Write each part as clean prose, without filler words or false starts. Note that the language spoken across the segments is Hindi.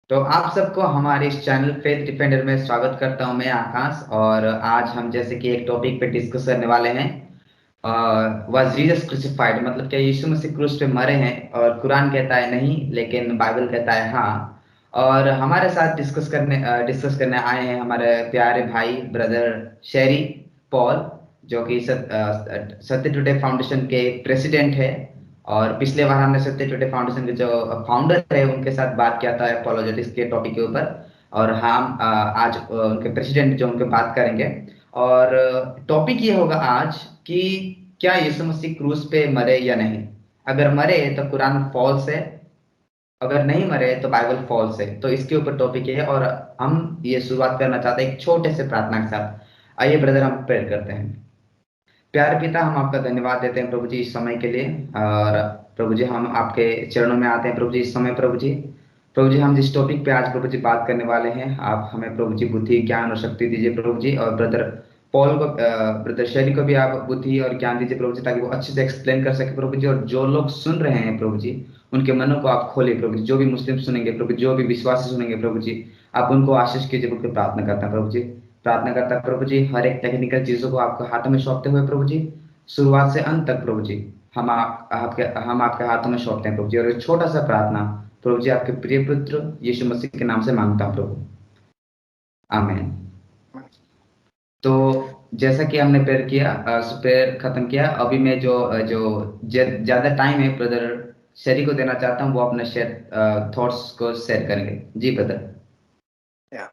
तो आप सबको हमारे इस चैनल फेथ डिफेंडर में स्वागत करता हूं मैं आकाश। और आज हम जैसे कि एक टॉपिक पे डिस्कस करने वाले हैं। वाज जीसस क्रूसिफाइड, मतलब क्या यीशु मसीह क्रूस पे मरे हैं? और कुरान कहता है नहीं, लेकिन बाइबल कहता है हाँ। और हमारे साथ डिस्कस करने आए हैं हमारे प्यारे भाई ब्रदर शेरी पॉल, जो कि सत्य टुडे फाउंडेशन के प्रेसिडेंट है। और पिछले बार हमने सत्य टुडे फाउंडेशन के जो फाउंडर है उनके साथ बात किया था एपोलोजेटिक्स के टॉपिक के ऊपर। और हम आज उनके प्रेसिडेंट जो उनके बात करेंगे। और टॉपिक ये होगा आज कि क्या यीशु मसीह क्रूस पे मरे या नहीं। अगर मरे तो कुरान फॉल्स है, अगर नहीं मरे तो बाइबल फॉल्स है। तो इसके ऊपर टॉपिक है और हम ये शुरुआत करना चाहते हैं एक छोटे से प्रार्थना के साथ। आइए ब्रदर, हम प्रेयर करते हैं। प्यारे पिता, हम आपका धन्यवाद देते हैं प्रभु जी इस समय के लिए। और प्रभु जी, हम आपके चरणों में आते हैं प्रभु जी इस समय। प्रभु जी हम जिस टॉपिक पे आज प्रभु जी बात करने वाले हैं, आप हमें प्रभु जी बुद्धि ज्ञान और शक्ति दीजिए प्रभु जी। और ब्रदर शेरी को भी आप बुद्धि और ज्ञान दीजिए प्रभु जी, ताकि वो अच्छे से एक्सप्लेन कर सके प्रभु जी। और जो लोग सुन रहे हैं प्रभु जी, उनके मनों को आप खोले प्रभु जी। जो भी मुस्लिम सुनेंगे प्रभु, जो भी विश्वासी सुनेंगे प्रभु जी, आप उनको आशीष कीजिए प्रभु की प्रार्थना करता है प्रभु जी। प्रार्थना करता है प्रभु जी, हर एक टेक्निकल चीजों को आपके हाथों में सौंपते हुए प्रभु जी, शुरुआत से अंत तक प्रभु जी, हम आपके हाथों में सौंपते हैं प्रभु जी। और एक छोटा सा प्रार्थना प्रभु जी आपके प्रिय पुत्र यीशु मसीह के नाम से मांगता हूँ प्रभु, आमीन। तो जैसा कि हमने प्रेयर खत्म किया, अभी मैं जो जो ज्यादा टाइम है ब्रदर शेरी को देना चाहता हूँ, वो अपने थॉट्स को शेयर करेंगे। जी brother. Yeah.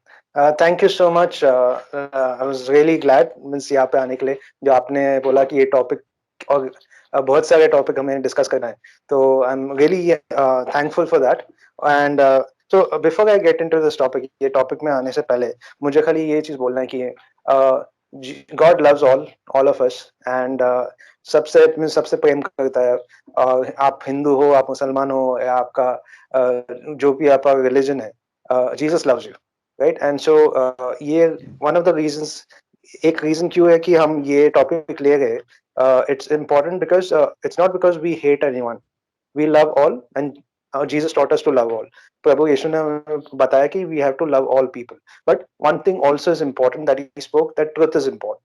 Thank you so much. I was really glad means यहाँ पे आने के लिए, जो आपने बोला कि ये टॉपिक और बहुत सारे टॉपिक हमें डिस्कस करना है, तो I am really thankful for that. And so before I get into this topic, ये टॉपिक में आने से पहले मुझे खाली ये चीज बोलना है कि God loves all of us. And सबसे प्रेम करता है। आप हिंदू हो, आप मुसलमान हो, या आपका जो भी आपका रिलीजन है, Jesus loves you, right? And so ये वन ऑफ द रीजंस, एक रीजन क्यों है कि हम ये टॉपिक ले गए। It's important because it's not because we hate anyone, we love all, and Jesus taught us to love all. प्रभु यीशु ने बताया कि we have to love all people, but one thing also is important, that he spoke that truth is important.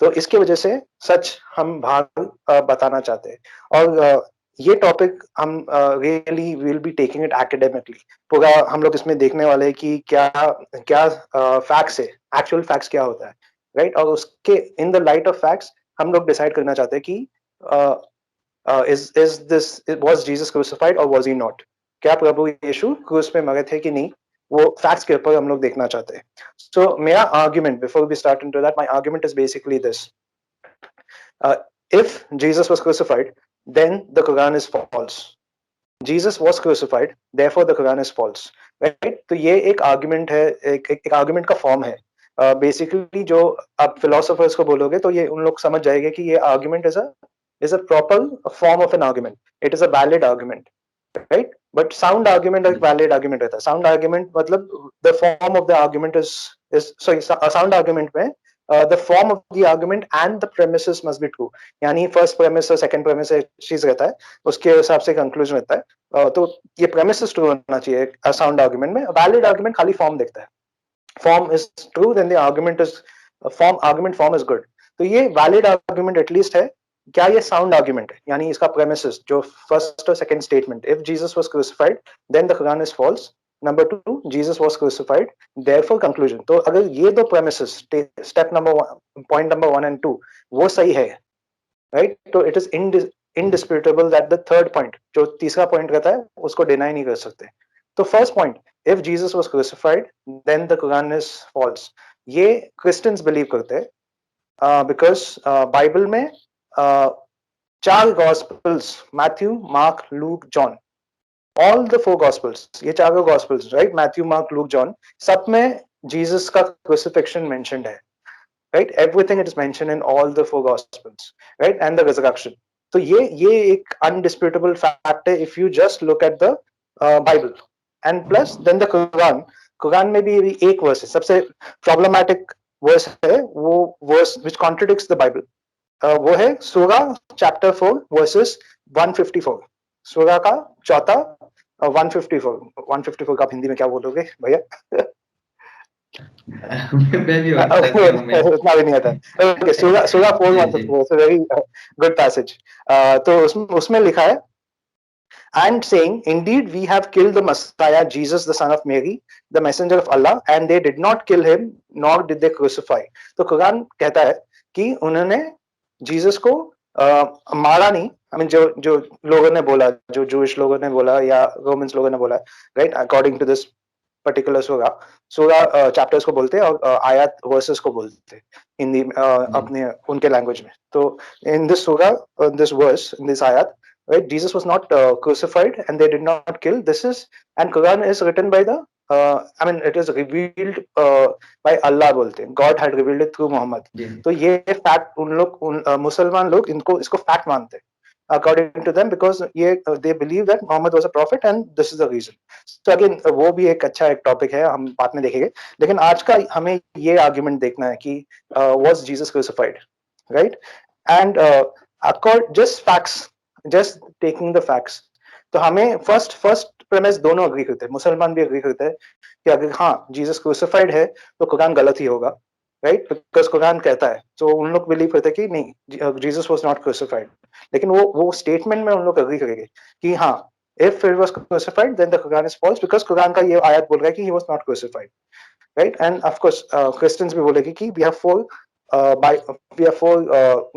तो इसकी वजह से सच हम बाहर बताना चाहते हैं। और ये टॉपिक हम really will be taking it academically. पूरा हम लोग इसमें देखने वाले हैं कि क्या क्या फैक्ट्स है, एक्चुअल फैक्ट्स क्या होता है, राइट? और उसके in the light of facts हम लोग डिसाइड करना चाहते हैं कि वाज जीसस क्रूसिफाइड और वाज ही नॉट। क्या प्रभु यीशु क्रूस पे मरे थे कि नहीं, वो फैक्ट्स के ऊपर हम लोग देखना चाहते हैं। सो मेरा argument, before we start into that, my argument is basically this: if Jesus was crucified, then the Quran is false. Jesus was crucified, therefore the Quran is false. Right? तो ये एक आर्गुमेंट है, एक आर्गुमेंट का फॉर्म है। बेसिकली जो आप फिलोसोफर्स को बोलोगे तो ये उन लोग समझ जाएंगे कि ये argument is a proper form of an argument, it is a valid argument, right? But sound argument एक वैलिड आर्गुमेंट रहता है। साउंड आर्गुमेंट मतलब the form of the argument is sorry, sound argument में the form of the argument and the premises must be true। यानी फर्स्ट प्रेमिस और सेकंड प्रेमिस एक चीज रहता है, उसके हिसाब से कंक्लूजन रहता है। तो ये प्रेमिसेस ट्रू होना चाहिए साउंड आर्गुमेंट में। वैलिड आर्गुमेंट खाली फॉर्म देखता है, form is true then the argument is argument form is good. तो ये वैलिड आर्गुमेंट एटलीस्ट है। क्या ये साउंड आर्गुमेंट है? यानी इसका प्रेमिसेस जो फर्स्ट और second statement, if Jesus was crucified then the Quran is false, number 2 Jesus was crucified therefore conclusion. तो अगर ये दो premises, step number 1, point number 1 and 2 वो सही है, राइट, तो it is indisputable that the third point, जो तीसरा पॉइंट रहता है, उसको डिनाई नहीं कर सकते। तो first point, if Jesus was crucified then the Quran is false, ये क्रिश्चियंस बिलीव करते हैं। बिकॉज बाइबल में चार gospels, Matthew, Mark, Luke, John, all the 4 gospels, ये चारों gospels, right, Matthew, Mark, Luke, John, सब में जीसस का क्रूसिफिक्शन मेंशन्ड है, right? Everything it is mentioned in all the 4 gospels, right? And the resurrection. तो ये एक undisputable fact है if you just look at the Bible, and plus then the Quran में भी एक वर्स है, सबसे problematic वर्स है, वो verse which contradicts the Bible, वो है सूरा चैप्टर 4 वर्सेस 154। सूरा का चौथा 154 का आप हिंदी में क्या बोलोगे भैया? मैं भी वही तक हूँ मैं। उतना भी नहीं आता। ओके, सूरा सूरा 4 जी जी 154, वेरी गुड पैसेज। तो उसमें लिखा है, and saying, Indeed, we have killed the Messiah, Jesus, the son of Mary, the messenger of Allah, and they did not kill him, nor did they crucify. तो कुरान कहता है कि उन्होंने जीसस को मारा नहीं। आई मीन जो जो लोगों ने बोला, जो जूइश लोगों ने बोला या रोमन्स लोगों ने बोला, right, according to this particular सूरा, सूरा चैप्टर्स को बोलते हैं और आयत वर्सेस को बोलते हैं हिंदी जी अपने उनके लैंग्वेज में। तो इन दिस सूरा, दिस वर्स, इन दिस आयत, right, Jesus was not crucified and they did not kill. This is, and Quran is written by the I mean it is revealed by Allah बोलते हैं, God had revealed it through Muhammad. जी तो ये फैक्ट उन लोग मुसलमान लोग इनको इसको फैक्ट मानते हैं according to them, because ये they believe that Muhammad was a prophet and this is the reason. So again वो भी एक अच्छा एक टॉपिक है, हम बाद में देखेंगे। लेकिन आज का हमें ये आर्गुमेंट देखना है कि was Jesus crucified, right? And just facts, just taking the facts, तो हमें फर्स्ट प्रेमिस दोनों अग्री करते हैं, मुसलमान भी अग्री करते हैं कि अगर हाँ जीसस क्रूसिफाइड है तो कुरान गलत ही होगा, राइट, बिकॉज कुरान कहता है। तो उन लोग बिलीव करते हैं कि नहीं, जीसस वाज नॉट क्रूसिफाइड। लेकिन वो स्टेटमेंट में उन लोग अग्री करेंगे कि हाँ, if it was crucified then the Quran is false, because Quran का ये आयत बोल रहा है कि he was not crucified, right? And of course Christians भी बोलेंगे कि we have four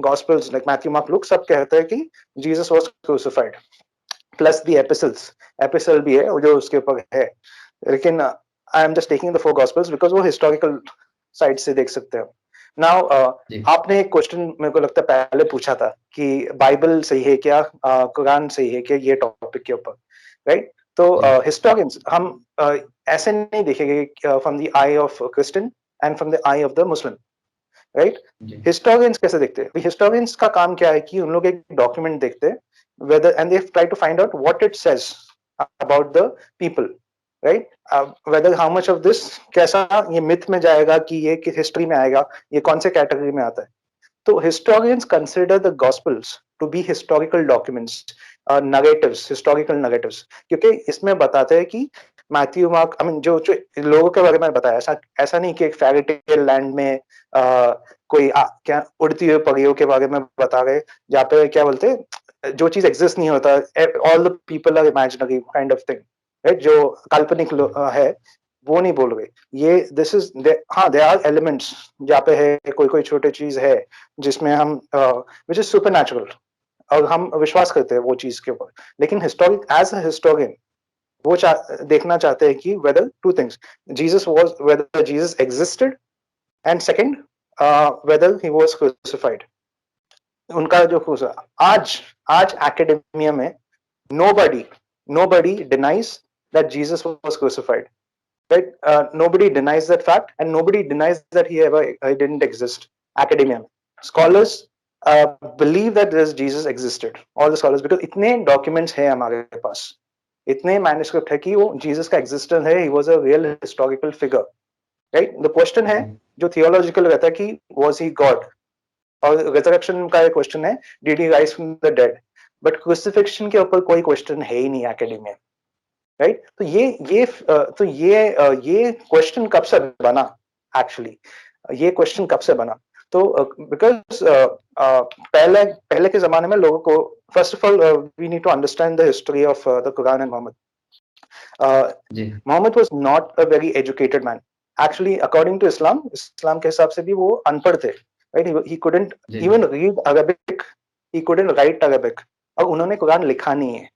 gospels like Matthew, Mark, Luke, सब कहते हैं कि Jesus was crucified, plus the epistle भी है जो उसके ऊपर है। लेकिन I am just taking the four gospels because वो हिस्टोरिकल साइड से देख सकते हैं। नाउ जी आपने एक क्वेश्चन मेरे को लगता है पहले पूछा था कि बाइबल सही है क्या, कुरान सही है क्या, ये टॉपिक के ऊपर, राइट? तो जी हिस्टोरियंस हम ऐसे नहीं देखेंगे from the eye of Christian and from the eye of the Muslim, right? जी हिस्टोरियंस कैसे देखते हैं? हिस्टोरियंस का काम क्या है कि उन लोग एक डॉक्यूमेंट देखते हैं, whether and they try to find out what it says about the people, right? Whether how much of this कैसा ये मिथ में जाएगा कि ये किस हिस्ट्री में आएगा, ये कौन से कैटेगरी में आता है। तो historians consider the gospels to be historical documents, narratives, historical narratives, क्योंकि इसमें बताते हैं कि मैथ्यू, मार्क, आई मीन जो लोगों के बारे में बताया, ऐसा नहीं कि एक फेयरी टेल लैंड में कोई क्या उड़ती हुई परियों के बारे में बता रहे, जहाँ पे क्या बोलते हैं, जो चीज एग्जिस्ट नहीं होता, all the people are imaginary kind of thing, right? जो काल्पनिक है वो नहीं बोल रहे। ये दिस इज, हाँ, देयर आर एलिमेंट्स जहाँ पे है कोई कोई छोटी चीज है जिसमें हम विच इज सुपरनैचुरल और हम विश्वास करते हैं वो चीज के ऊपर। लेकिन हिस्टोरिक, एज अ हिस्टोरियन, वो देखना चाहते हैं कि whether two things, whether Jesus existed, and second whether he was crucified. उनका जो आज आज एकेडेमिया में nobody denies that Jesus was crucified, right? Nobody denies that fact, and nobody denies that he didn't exist. Academia scholars believe that this Jesus existed, all the scholars, because इतने documents हैं हमारे पास, इतने manuscript है कि वो Jesus का existence है, he was a real historical figure, right? The question है जो theological रहता है कि was he God, और resurrection का एक क्वेश्चन है, did he rise from the dead? But crucifixion के ऊपर कोई क्वेश्चन है ही नहीं एकेडमिया, राइट? तो ये क्वेश्चन कब से बना? एक्चुअली ये क्वेश्चन कब से बना? तो बिकॉज पहले पहले के जमाने में लोगों को, first of all we need to understand the history of the Quran and Muhammad. जी Muhammad was not a very educated man actually, according to Islam के हिसाब से भी वो अनपढ़ थे, राइट? ही कुडंट जी even read Arabic, he couldn't write Arabic, और उन्होंने कुरान लिखा नहीं है,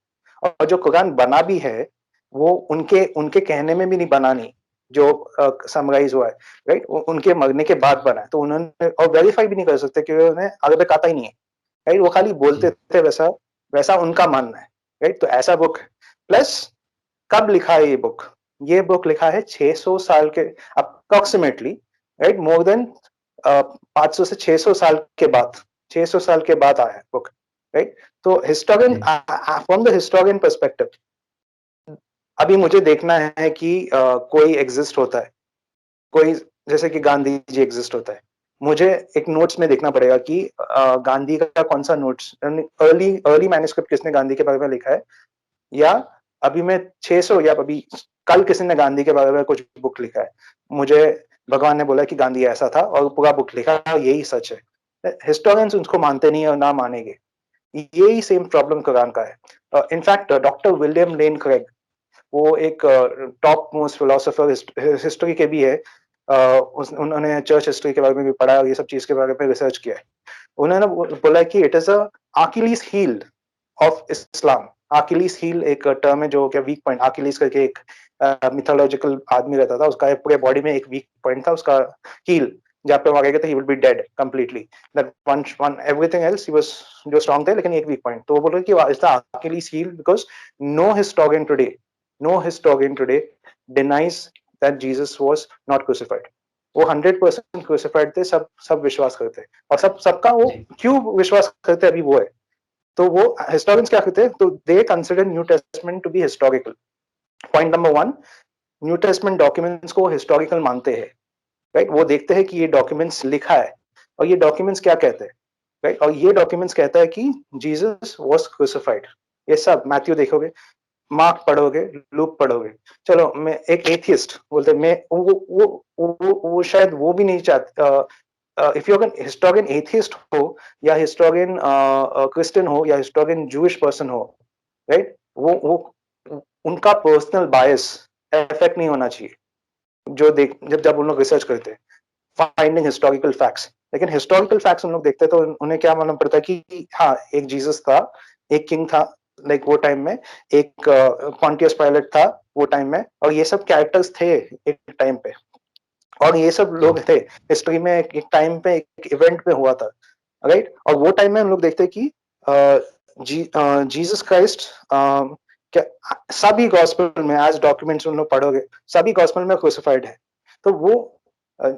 और जो कुरान बना भी है वो उनके उनके कहने में भी नहीं बना, नहीं जो समराइज हुआ है, राइट? उनके मरने के बाद बना है, तो उन्होंने और वेरीफाई भी नहीं कर सकते क्योंकि उन्हें अरबिक आता ही नहीं है, राइट? वो खाली बोलते जी थे, वैसा वैसा उनका मानना है, राइट? तो ऐसा बुक, प्लस कब लिखा है ये बुक? ये बुक लिखा है 600 साल के अप्रोक्सीमेटली, राइट? मोर देन 500 से 600 साल के बाद, 600 साल के बाद आया है बुक, राइट? तो हिस्टोरियन, जी फ्रॉम द हिस्टोरियन पर्सपेक्टिव, अभी मुझे देखना है कि कोई एग्जिस्ट होता है, कोई जैसे कि गांधी जी एग्जिस्ट होता है, मुझे एक नोट्स में देखना पड़ेगा कि गांधी का कौन सा नोट्स, अर्ली अर्ली मैन्युस्क्रिप्ट किसने गांधी के बारे में लिखा है, या अभी मैं 600 या अभी कल किसी ने गांधी के बारे में कुछ बुक लिखा है, मुझे भगवान ने बोला कि गांधी ऐसा था और पूरा बुक लिखा, यही सच है। हिस्टोरियंस उसको मानते नहीं है और ना मानेंगे। यही सेम प्रॉब्लम कुरान का है। इनफैक्ट डॉक्टर विलियम लेन क्रेग, वो एक टॉप मोस्ट फिलोसोफर हिस्ट्री के भी है, उन्होंने चर्च हिस्ट्री के बारे में भी पढ़ा है और ये सब चीज के बारे में रिसर्च किया है। उन्होंने बोला कि it is Achilles heel of Islam. Achilles heel एक टर्म है जो क्या वीक पॉइंट, अकिलीज करके एक मिथोलॉजिकल आदमी रहता था, उसका पूरे बॉडी में एक वीक पॉइंट था, उसका हील जहाँ पे मारेगा तो he will be dead completely, that one everything else he was जो स्ट्रांग थे, लेकिन एक वीक पॉइंट। तो वो बोल रहे कि it's the Achilles heel because no historian today no historian today denies that Jesus was not crucified. वो 100% क्रूसिफाइड थे, सब सब विश्वास करते हैं, और सबका वो क्यों विश्वास करते अभी वो है। तो वो हिस्टोरियंस क्या करते हैं, तो they consider New Testament to be historical. Point number 1, New Testament documents को हिस्टोरिकल मानते हैं, राइट। वो देखते हैं कि ये डॉक्यूमेंट्स लिखा है और ये डॉक्यूमेंट्स क्या कहते हैं, राइट। और ये डॉक्यूमेंट्स कहता है कि जीसस वाज क्रूसिफाइड। ये सब मैथ्यू देखोगे, मार्क पढ़ोगे, लूक पढ़ोगे। चलो, मैं एक एथियस्ट बोलते, मैं वो शायद वो भी नहीं चाहते। इफ यू अगर हिस्टोरियन एथियस्ट हो या हिस्टोरियन क्रिश्चियन हो या हिस्टोरियन जूइश पर्सन हो, राइट, वो उनका पर्सनल बायस इफेक्ट नहीं होना चाहिए जो देख जब जब उन लोग रिसर्च करते हैं फाइंडिंग हिस्टोरिकल फैक्ट्स। लेकिन हिस्टोरिकल फैक्ट्स उन लोग देखते हैं तो उन्हें क्या मालूम पड़ता है कि हाँ, एक जीसस था, एक किंग था, लाइक वो टाइम में एक पॉन्टियस पायलट था वो टाइम में, और ये सब कैरेक्टर्स थे एक टाइम पे, और ये सब लोग थे हिस्ट्री में एक टाइम पे एक इवेंट पे हुआ था, राइट। और वो टाइम में हम लोग देखते हैं कि जीसस क्राइस्ट क्या सभी गॉस्पेल में एज डॉक्यूमेंट्स उन लोग पढ़ोगे, सभी गॉस्पेल में क्रूसिफाइड है। तो वो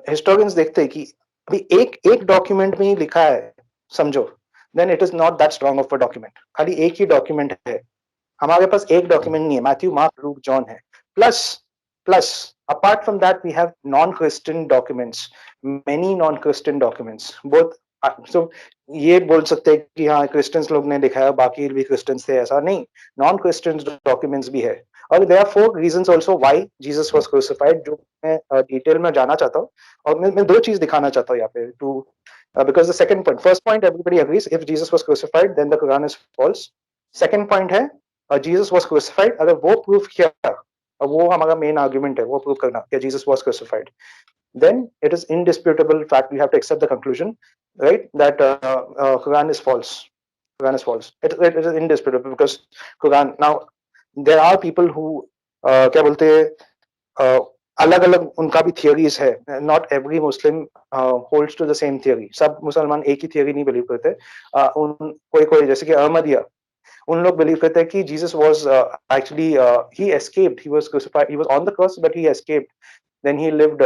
हिस्टोरियंस देखते हैं कि अभी एक एक डॉक्यूमेंट में ही लिखा है, समझो, then it is not that strong of a document. खाली एक ही डॉक्यूमेंट है, हमारे पास एक डॉक्यूमेंट नहीं है, मैथ्यू, मार्क, लूक, जॉन है। Plus plus apart from that we have non-Christian documents, many non-Christian documents both। so ये बोल सकते हैं कि हाँ क्रिश्चियंस लोग ने लिखा है, बाकी भी क्रिश्चियंस थे, ऐसा नहीं, नॉन क्रिश्चियन डॉक्यूमेंट्स भी है। और there are 4 reasons also why Jesus was crucified, जो मैं डिटेल में जाना चाहता हूँ। और मैं 2 चीज दिखाना चाहता हूँ यहाँ पे to because the second point, first point everybody agrees, if Jesus was crucified then the Quran is false। second point है Jesus was crucified, अगर वो प्रूफ किया, वो हमारा मेन आर्गुमेंट है, वो प्रूव करना कि Jesus was crucified, then it is indisputable fact, we have to accept the conclusion, right, that Quran is false। Quran is false, it is indisputable because Quran, now there are people who क्या बोलते हैं, अलग अलग उनका भी थियोरीज है, not every Muslim holds to the same theory, सब मुसलमान एक ही थियोरी नहीं बिलीव करते। कोई कोई जैसे कि अहमदिया, उन लोग बिलीव करते हैं कि Jesus was actually he escaped, he was crucified, he was on the cross but he escaped, then he lived,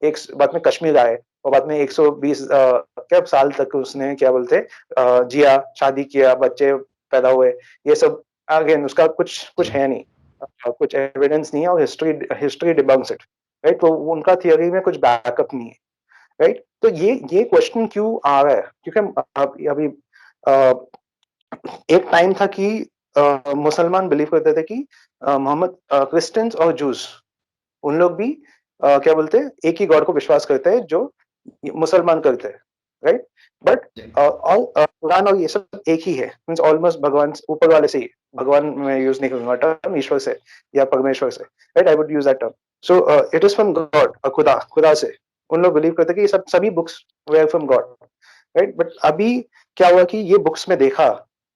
एक बाद में कश्मीर आए और बाद में 120 क्या साल तक उसने क्या बोलते जिया, शादी किया, बच्चे पैदा हुए, ये सब अगेन उसका कुछ है नहीं, कुछ एविडेंस नहीं है, और हिस्ट्री डिबंक्स इट, राइट। तो उनका थियोरी में कुछ बैकअप नहीं है, राइट। तो ये क्वेश्चन क्यों आ रहा है, क्योंकि अभी एक टाइम था कि मुसलमान बिलीव करते थे कि मोहम्मद, क्रिश्चियंस और जूस, उन लोग भी क्या बोलते हैं, एक ही गॉड को विश्वास करते हैं जो मुसलमान करते हैं, राइट। बट और कुरान और ये सब एक ही है, मींस ऑलमोस्ट भगवान ऊपर वाले से ही, भगवान मैं यूज नहीं करूंगा टर्म, ईश्वर से या परमेश्वर से, right, I would use that term. So it is from God, खुदा, खुदा से उन लोग बिलीव करते हैं कि ये सब सभी books were from God, right. But अभी क्या हुआ कि ये बुक्स में देखा,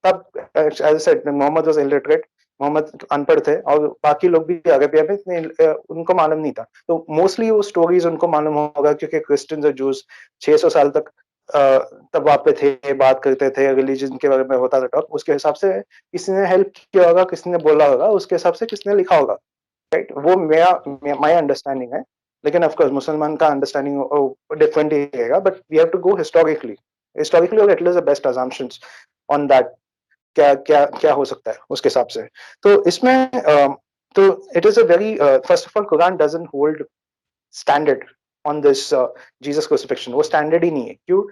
तब as I said Muhammad was illiterate, Muhammad अनपढ़ थे, और बाकी लोग भी अरबिया में इतने उनको मालूम नहीं था, तो मोस्टली वो स्टोरीज उनको मालूम होगा क्योंकि क्रिश्चियंस और जूस 600 साल तक तब वहां पे थे, बात करते थे, रिलीजन के बारे में होता था टॉक, उसके हिसाब से किसी ने हेल्प किया होगा, किसी ने बोला होगा, उसके हिसाब से किसी ने लिखा होगा, राइट। वो मेरा माय अंडरस्टैंडिंग है, लेकिन ऑफ कोर्स मुसलमान का अंडरस्टैंडिंग डिफरेंट ही रहेगा, but we have to go historically और at least the best assumptions on that, क्या क्या क्या हो सकता है उसके हिसाब से। तो इसमें तो it is a very, first of all Quran doesn't hold standard on this Jesus crucifixion, वो स्टैंडर्ड ही नहीं है। क्यों?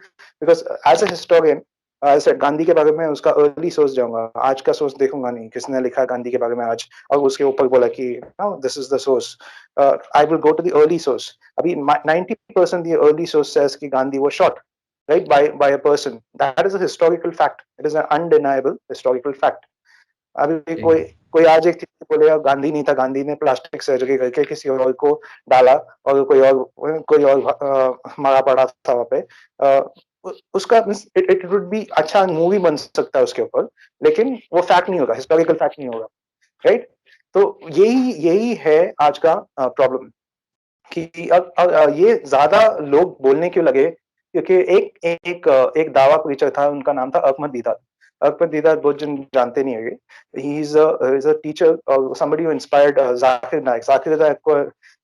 Because as a historian Gandhi के बारे में उसका अर्ली सोर्स जाऊंगा, आज का सोर्स देखूंगा नहीं, किसने लिखा है गांधी के बारे में आज, और उसके ऊपर बोला कि this is the source. I will go to the early source. अभी 90% द अर्ली सोर्स सेज कि Gandhi was shot, right, by a person. That is a historical fact. It is an undeniable historical fact. अभी कोई कोई आज एक चीज बोलेगा गांधी नहीं था, गांधी ने प्लास्टिक सर्जरी करके किसी और को डाला और कोई और मारा पड़ा था वहां पे, उसका इट वुड बी अच्छा मूवी बन सकता है उसके ऊपर, लेकिन वो फैक्ट नहीं होगा, हिस्टोरिकल फैक्ट नहीं होगा, राइट। तो यही यही है आज का प्रॉब्लम कि अब ये ज्यादा लोग बोलने क्यों लगे, क्योंकि एक दावा प्रीचर था, उनका नाम था अहमद दीदात। अहमद दीदात बहुत जन जानते नहीं है, ही इज अ टीचर और somebody who inspired Zakir Naik. Zakir Naik को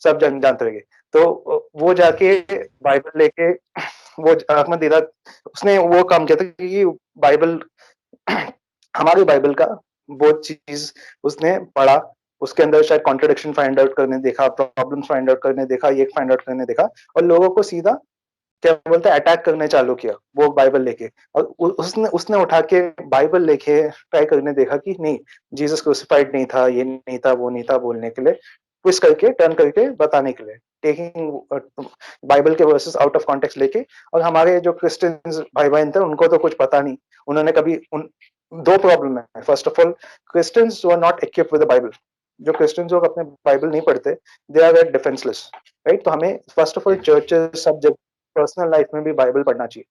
सब जन जानते होंगे। तो वो जाके बाइबल लेके, वो अहमद दीदात उसने वो काम किया था कि बाइबल हमारी बाइबल का बहुत चीज उसने पढ़ा, उसके अंदर शायद कॉन्ट्रडिक्शन फाइंड आउट करने देखा, प्रॉब्लम्स फाइंड आउट करने देखा, ये फाइंड आउट करने देखा, और लोगों को सीधा क्या बोलते हैं अटैक करने चालू किया वो बाइबल लेके। और उसने उसने उठा के बाइबल लेके ट्राई करने देखा कि नहीं, जीसस क्रूसिफाइड नहीं था, ये नहीं था, वो नहीं था, बोलने के लिए, ट्विस्ट करके टर्न करके बताने के लिए, टेकिंग बाइबल के वर्सेस आउट ऑफ कॉन्टेक्स्ट लेके। और हमारे जो क्रिश्चियंस भाई बहन थे उनको तो कुछ पता नहीं, उन्होंने कभी दो प्रॉब्लम है। First of all, Christians were not equipped with the Bible. जो क्रिश्चियंस लोग अपने बाइबल नहीं पढ़ते, they are very defenceless, right. तो हमें फर्स्ट ऑफ ऑल चर्चेस सब जगह पर्सनल लाइफ में भी बाइबल पढ़ना चाहिए,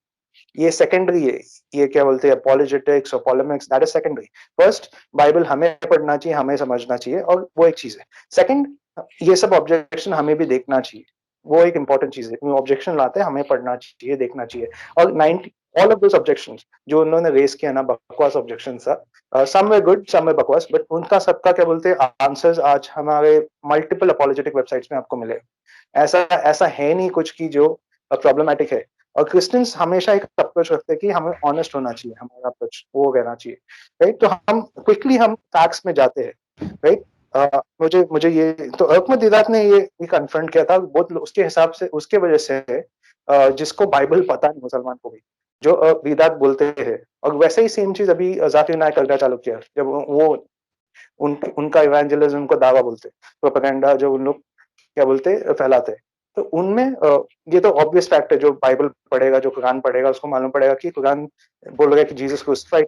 ये सेकेंडरी है। ये क्या बोलते हैं अपॉलोजेटिक्स और polemics, that is secondary. First, Bible हमें पढ़ना चाहिए, हमें समझना चाहिए, और वो एक चीज है। सेकंड, ये सब ऑब्जेक्शन हमें भी देखना चाहिए, वो एक इंपॉर्टेंट चीज है। ऑब्जेक्शन लाते हैं, हमें पढ़ना चाहिए, देखना चाहिए। और 90 ऑल ऑफ दोस ऑब्जेक्शंस जो उन्होंने रेस किया ना, बकवास ऑब्जेक्शन था, सम वे गुड, सम वे बकवास, बट उनका सबका क्या बोलते हैं आंसर्स आज हमारे मल्टीपल अपॉलोजेटिक वेबसाइट्स में आपको मिले। ऐसा ऐसा है नहीं कुछ की जो प्रॉब्लमेटिक है। और क्रिश्चियंस हमेशा एक अप्रोच रखते हैं कि हमें ऑनेस्ट होना चाहिए, हमारा अप्रोच वो रहना चाहिए, राइट। तो हम क्विकली हम फैक्ट्स में जाते हैं, राइट। मुझे मुझे ये तो अहमद दीदात ने ये कन्फ्रंट किया था बहुत उसके हिसाब से, उसके वजह से है, जिसको बाइबल पता नहीं मुसलमान को भी, जो दीदात बोलते हैं। और वैसे ही सेम चीज अभी जाकिर नायक करना चालू किया, जब वो उनका इवेंजलिज्म, उनको दावा बोलते, प्रोपेगेंडा जो उन लोग क्या बोलते फैलाते। तो उनमें ये तो ऑब्वियस फैक्ट है, जो बाइबल पढ़ेगा, जो कुरान पढ़ेगा, उसको मालूम पड़ेगा कि कुरान बोल रहा है कि जीसस क्रूसिफाइड,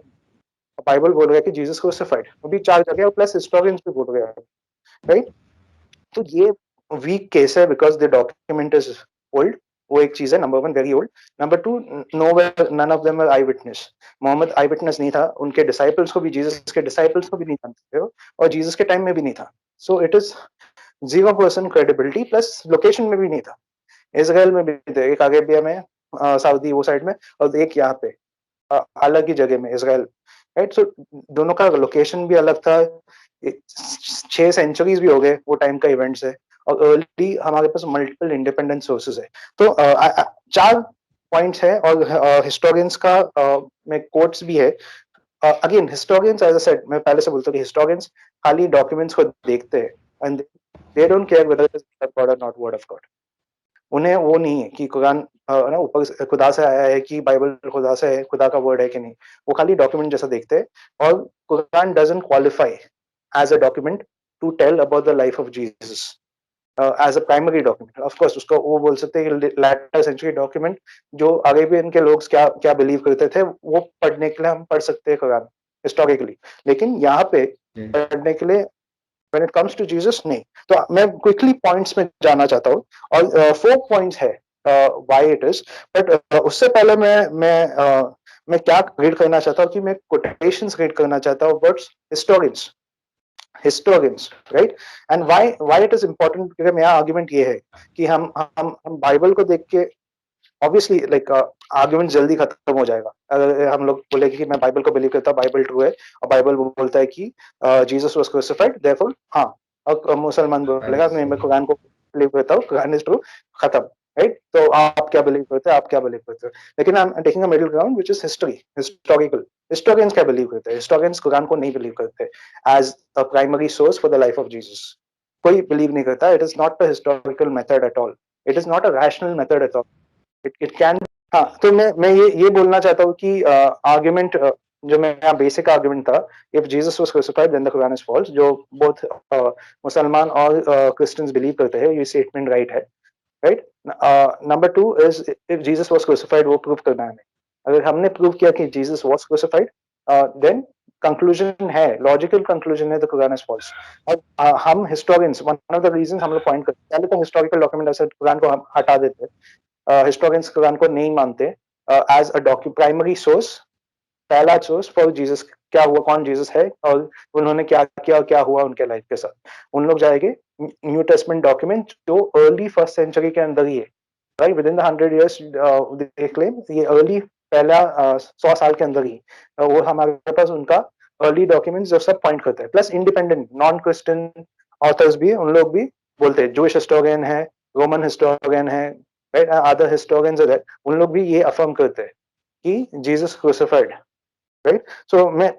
बाइबल बोल रहा है कि जीसस क्रूसिफाइड, वो भी चार जगह, प्लस हिस्टोरियंस भी बोल रहे हैं, राइट। तो ये वीक केस है because the document is old, वो एक चीज है, number one, very old. Number two, none of them eyewitness. Muhammad eyewitness नहीं था, उनके डिसाइपल्स को भी, जीसस के डिसाइपल्स को भी नहीं जानते हो, और जीसस के टाइम में भी नहीं था। सो it is 0% credibility, plus location में भी नहीं था। इसराइल में भी थे, एक अरेबिया में, सऊदी वो साइड में, और एक यहाँ पे अलग ही जगह में इसराइल, राइट। सो दोनों का लोकेशन भी अलग था। 6 सेंचुरीज भी हो गए वो टाइम का इवेंट्स है, और अर्ली हमारे पास मल्टीपल इंडिपेंडेंट सोर्सेज है। तो चार पॉइंट्स है, और हिस्टोरियंस का में कोट्स भी है। Again historians, as I said, मैं पहले से बोलता हूँ कि हिस्टोरियंस खाली डॉक्यूमेंट्स को देखते हैं, and they don't care whether it is God और नॉट वर्ड ऑफ गॉड। उन्हें वो नहीं है कि कुरान ना ऊपर से खुदा से आया है, कि बाइबल खुदा से है, खुदा का वर्ड है कि नहीं। वो खाली डॉक्यूमेंट जैसा देखते हैं, और Quran doesn't qualify as a document to tell about the life of Jesus as a primary document. Of course उसको वो बोल सकते हैं कि लेटर सेंचुरी डॉक्यूमेंट, जो अरेबियन के लोग क्या क्या बिलीव करते थे, वो पढ़ने के लिए हम पढ़ सकते हैं कुरान हिस्टोरिकली। लेकिन यहाँ पे पढ़ने के लिए when it comes to Jesus, नहीं। तो मैं क्विकली पॉइंट्स में जाना चाहता हूँ, और 4 पॉइंट्स है व्हाई इट इज। बट उससे पहले मैं क्या रीड करना चाहता हूँ कि मैं कोटेशंस रीड करना चाहता हूँ words historians, right. And why it is important, क्योंकि मेरा आर्गुमेंट ये है कि हम बाइबल को देख के ऑब्वियसली लाइक आर्गुमेंट जल्दी खत्म हो जाएगा अगर हम लोग बोलेंगे कि मैं बाइबल को बिलीव करता हूँ, बाइबल ट्रू है, और बाइबल बोलता है कि जीसस वाज क्रूसिफाइड, देयरफॉर हाँ। और मुसलमान बोलेगा नहीं, मैं कुरान को बिलीव करता हूँ, कुरान इज ट्रू, खत्म, राइट। तो आप क्या बिलीव करते हैं, आप क्या बिलीव करते हो। लेकिन I am taking a middle ground which is historical. Historians क्या बिलीव करते हैं, हिस्टोरियंस कुरान को नहीं बिलीव करते as a primary source for the life of Jesus. कोई बिलीव नहीं करता। It is not a historical method at all, it is not a rational method at all. It can हाँ, तो मैं ये बोलना चाहता हूँ कि आर्गुमेंट जो मेरा बेसिक आर्गुमेंट था, if Jesus was crucified then the Quran is false, जो बोथ मुसलमान और क्रिश्चियंस बिलीव करते हैं, ये स्टेटमेंट राइट है, right. Number two is if Jesus was crucified, वो प्रूव करना है हमें। अगर हमने प्रूव किया कि Jesus was crucified, then conclusion है, लॉजिकल कंक्लूजन है द कुरान इज फॉल्स। और हम historians, one of the reason हम लोग पॉइंट करते हैं, पहले तो हिस्टोरिकल डॉक्यूमेंट ऐसे कुरान को हम हटा देते हैं, हिस्टोरियंस कुरान को नहीं मानते एज अ प्राइमरी सोर्स, पहला सोर्स फॉर जीसस, क्या हुआ, कौन जीसस है और उन्होंने क्या किया और क्या हुआ उनके लाइफ के साथ। उन लोग जाएंगे न्यू टेस्टमेंट डॉक्यूमेंट जो अर्ली फर्स्ट सेंचुरी के अंदर ही है, right, with in the 100 years, they claim ये अर्ली, पहला 100 साल के अंदर ही वो हमारे पास उनका अर्ली डॉक्यूमेंट्स जो सब पॉइंट करते हैं, plus independent non Christian authors भी, उन लोग भी बोलते हैं, जूइश हिस्टोरियन है, रोमन हिस्टोरियन है, राइट, अदर हिस्टोरियंस है, उन लोग भी ये अफर्म करते हैं कि जीसस क्रूसिफाइड, राइट। सो मैं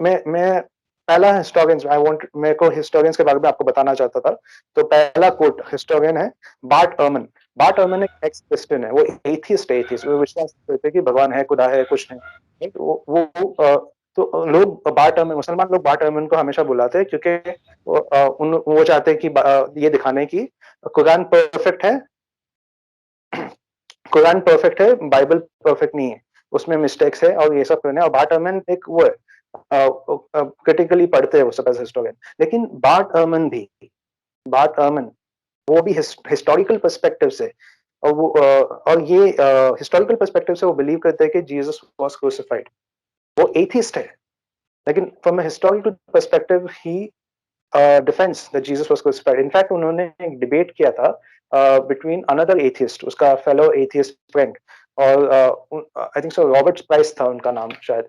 पहला हिस्टोरियंस, आई वांट, मेरे को हिस्टोरियंस के बारे में आपको बताना चाहता था। तो पहला कोट हिस्टोरियन है बार्ट अर्मन। बार्ट अर्मन एक एक्स क्रिश्चियन है, वो एथियस्ट है, एथियस्ट, वो विश्वास करते हैं कि भगवान है, खुदा है, कुछ नहीं, right? तो लोग बार्ट अर्मन, मुसलमान लोग बार्ट अर्मन को हमेशा बुलाते हैं क्योंकि वो चाहते हैं कि ये दिखाने की कुरान परफेक्ट है, कुरान परफेक्ट है, बाइबल परफेक्ट नहीं है, उसमें मिस्टेक्स है और ये सब करने। और बार्ट अर्मन एक वो है, क्रिटिकली पढ़ते हैं वो सब एज हिस्टोरियन। लेकिन बार्ट अर्मन वो भी हिस्टोरिकल पर्सपेक्टिव से, और वो और ये हिस्टोरिकल पर्सपेक्टिव से वो बिलीव करते हैं कि जीसस वाज क्रूसिफाइड। वो एथिस्ट है, लेकिन from a historical perspective he defence that Jesus was crucified. In fact उन्होंने एक डिबेट किया था बिटवीन अनदर एथियस्ट, उसका फेलो एथियस्ट फ्रेंड, और I think so Robert price था उनका नाम शायद,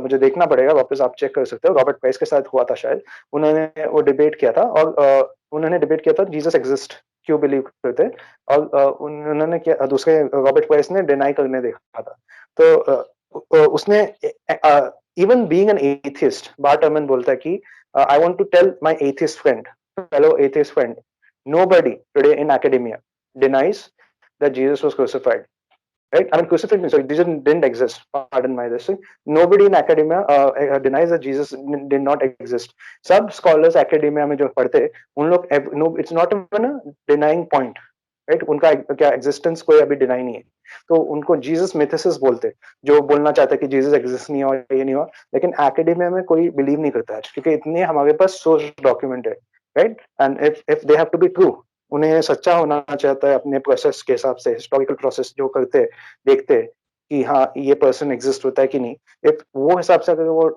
मुझे देखना पड़ेगा वापस, आप चेक कर सकते हो, रॉबर्ट प्राइस के साथ हुआ था शायद। उन्होंने वो डिबेट किया था, और उन्होंने डिबेट किया था जीसस एग्जिस्ट क्यों बिलीव करते, और उन्होंने क्या, दूसरे रॉबर्ट प्राइस ने डिनाई करने देखा था। तो उसने, even being an atheist, Bart Ehrman बोलता है कि I want to tell my atheist friend, fellow atheist friend, nobody today in academia denies that Jesus was crucified. Right? I mean, crucifixion, sorry, didn't exist. Pardon my this thing. Nobody in academia denies that Jesus did not exist. Some scholars academia में जो पढ़ते हैं, उन लोग, no, it's not even a denying point. Right, उनका क्या एग्जिस्टेंस कोई अभी डिनाई नहीं है, तो उनको जीसस मिथेसिस बोलते हैं, जो बोलना चाहते हैं कि जीसस एग्जिस्ट नहीं हुआ, ये नहीं हुआ। लेकिन एकेडमिया में कोई बिलीव नहीं करता है क्योंकि इतने हमारे पास सोर्स डॉक्यूमेंट है, right. And if they have to be true, उन्हें सच्चा होना चाहता है अपने प्रोसेस के हिसाब से, हिस्टोरिकल प्रोसेस जो करते हैं, देखते हैं कि हाँ ये पर्सन एग्जिस्ट होता है कि नहीं, इफ वो हिसाब से अगर वो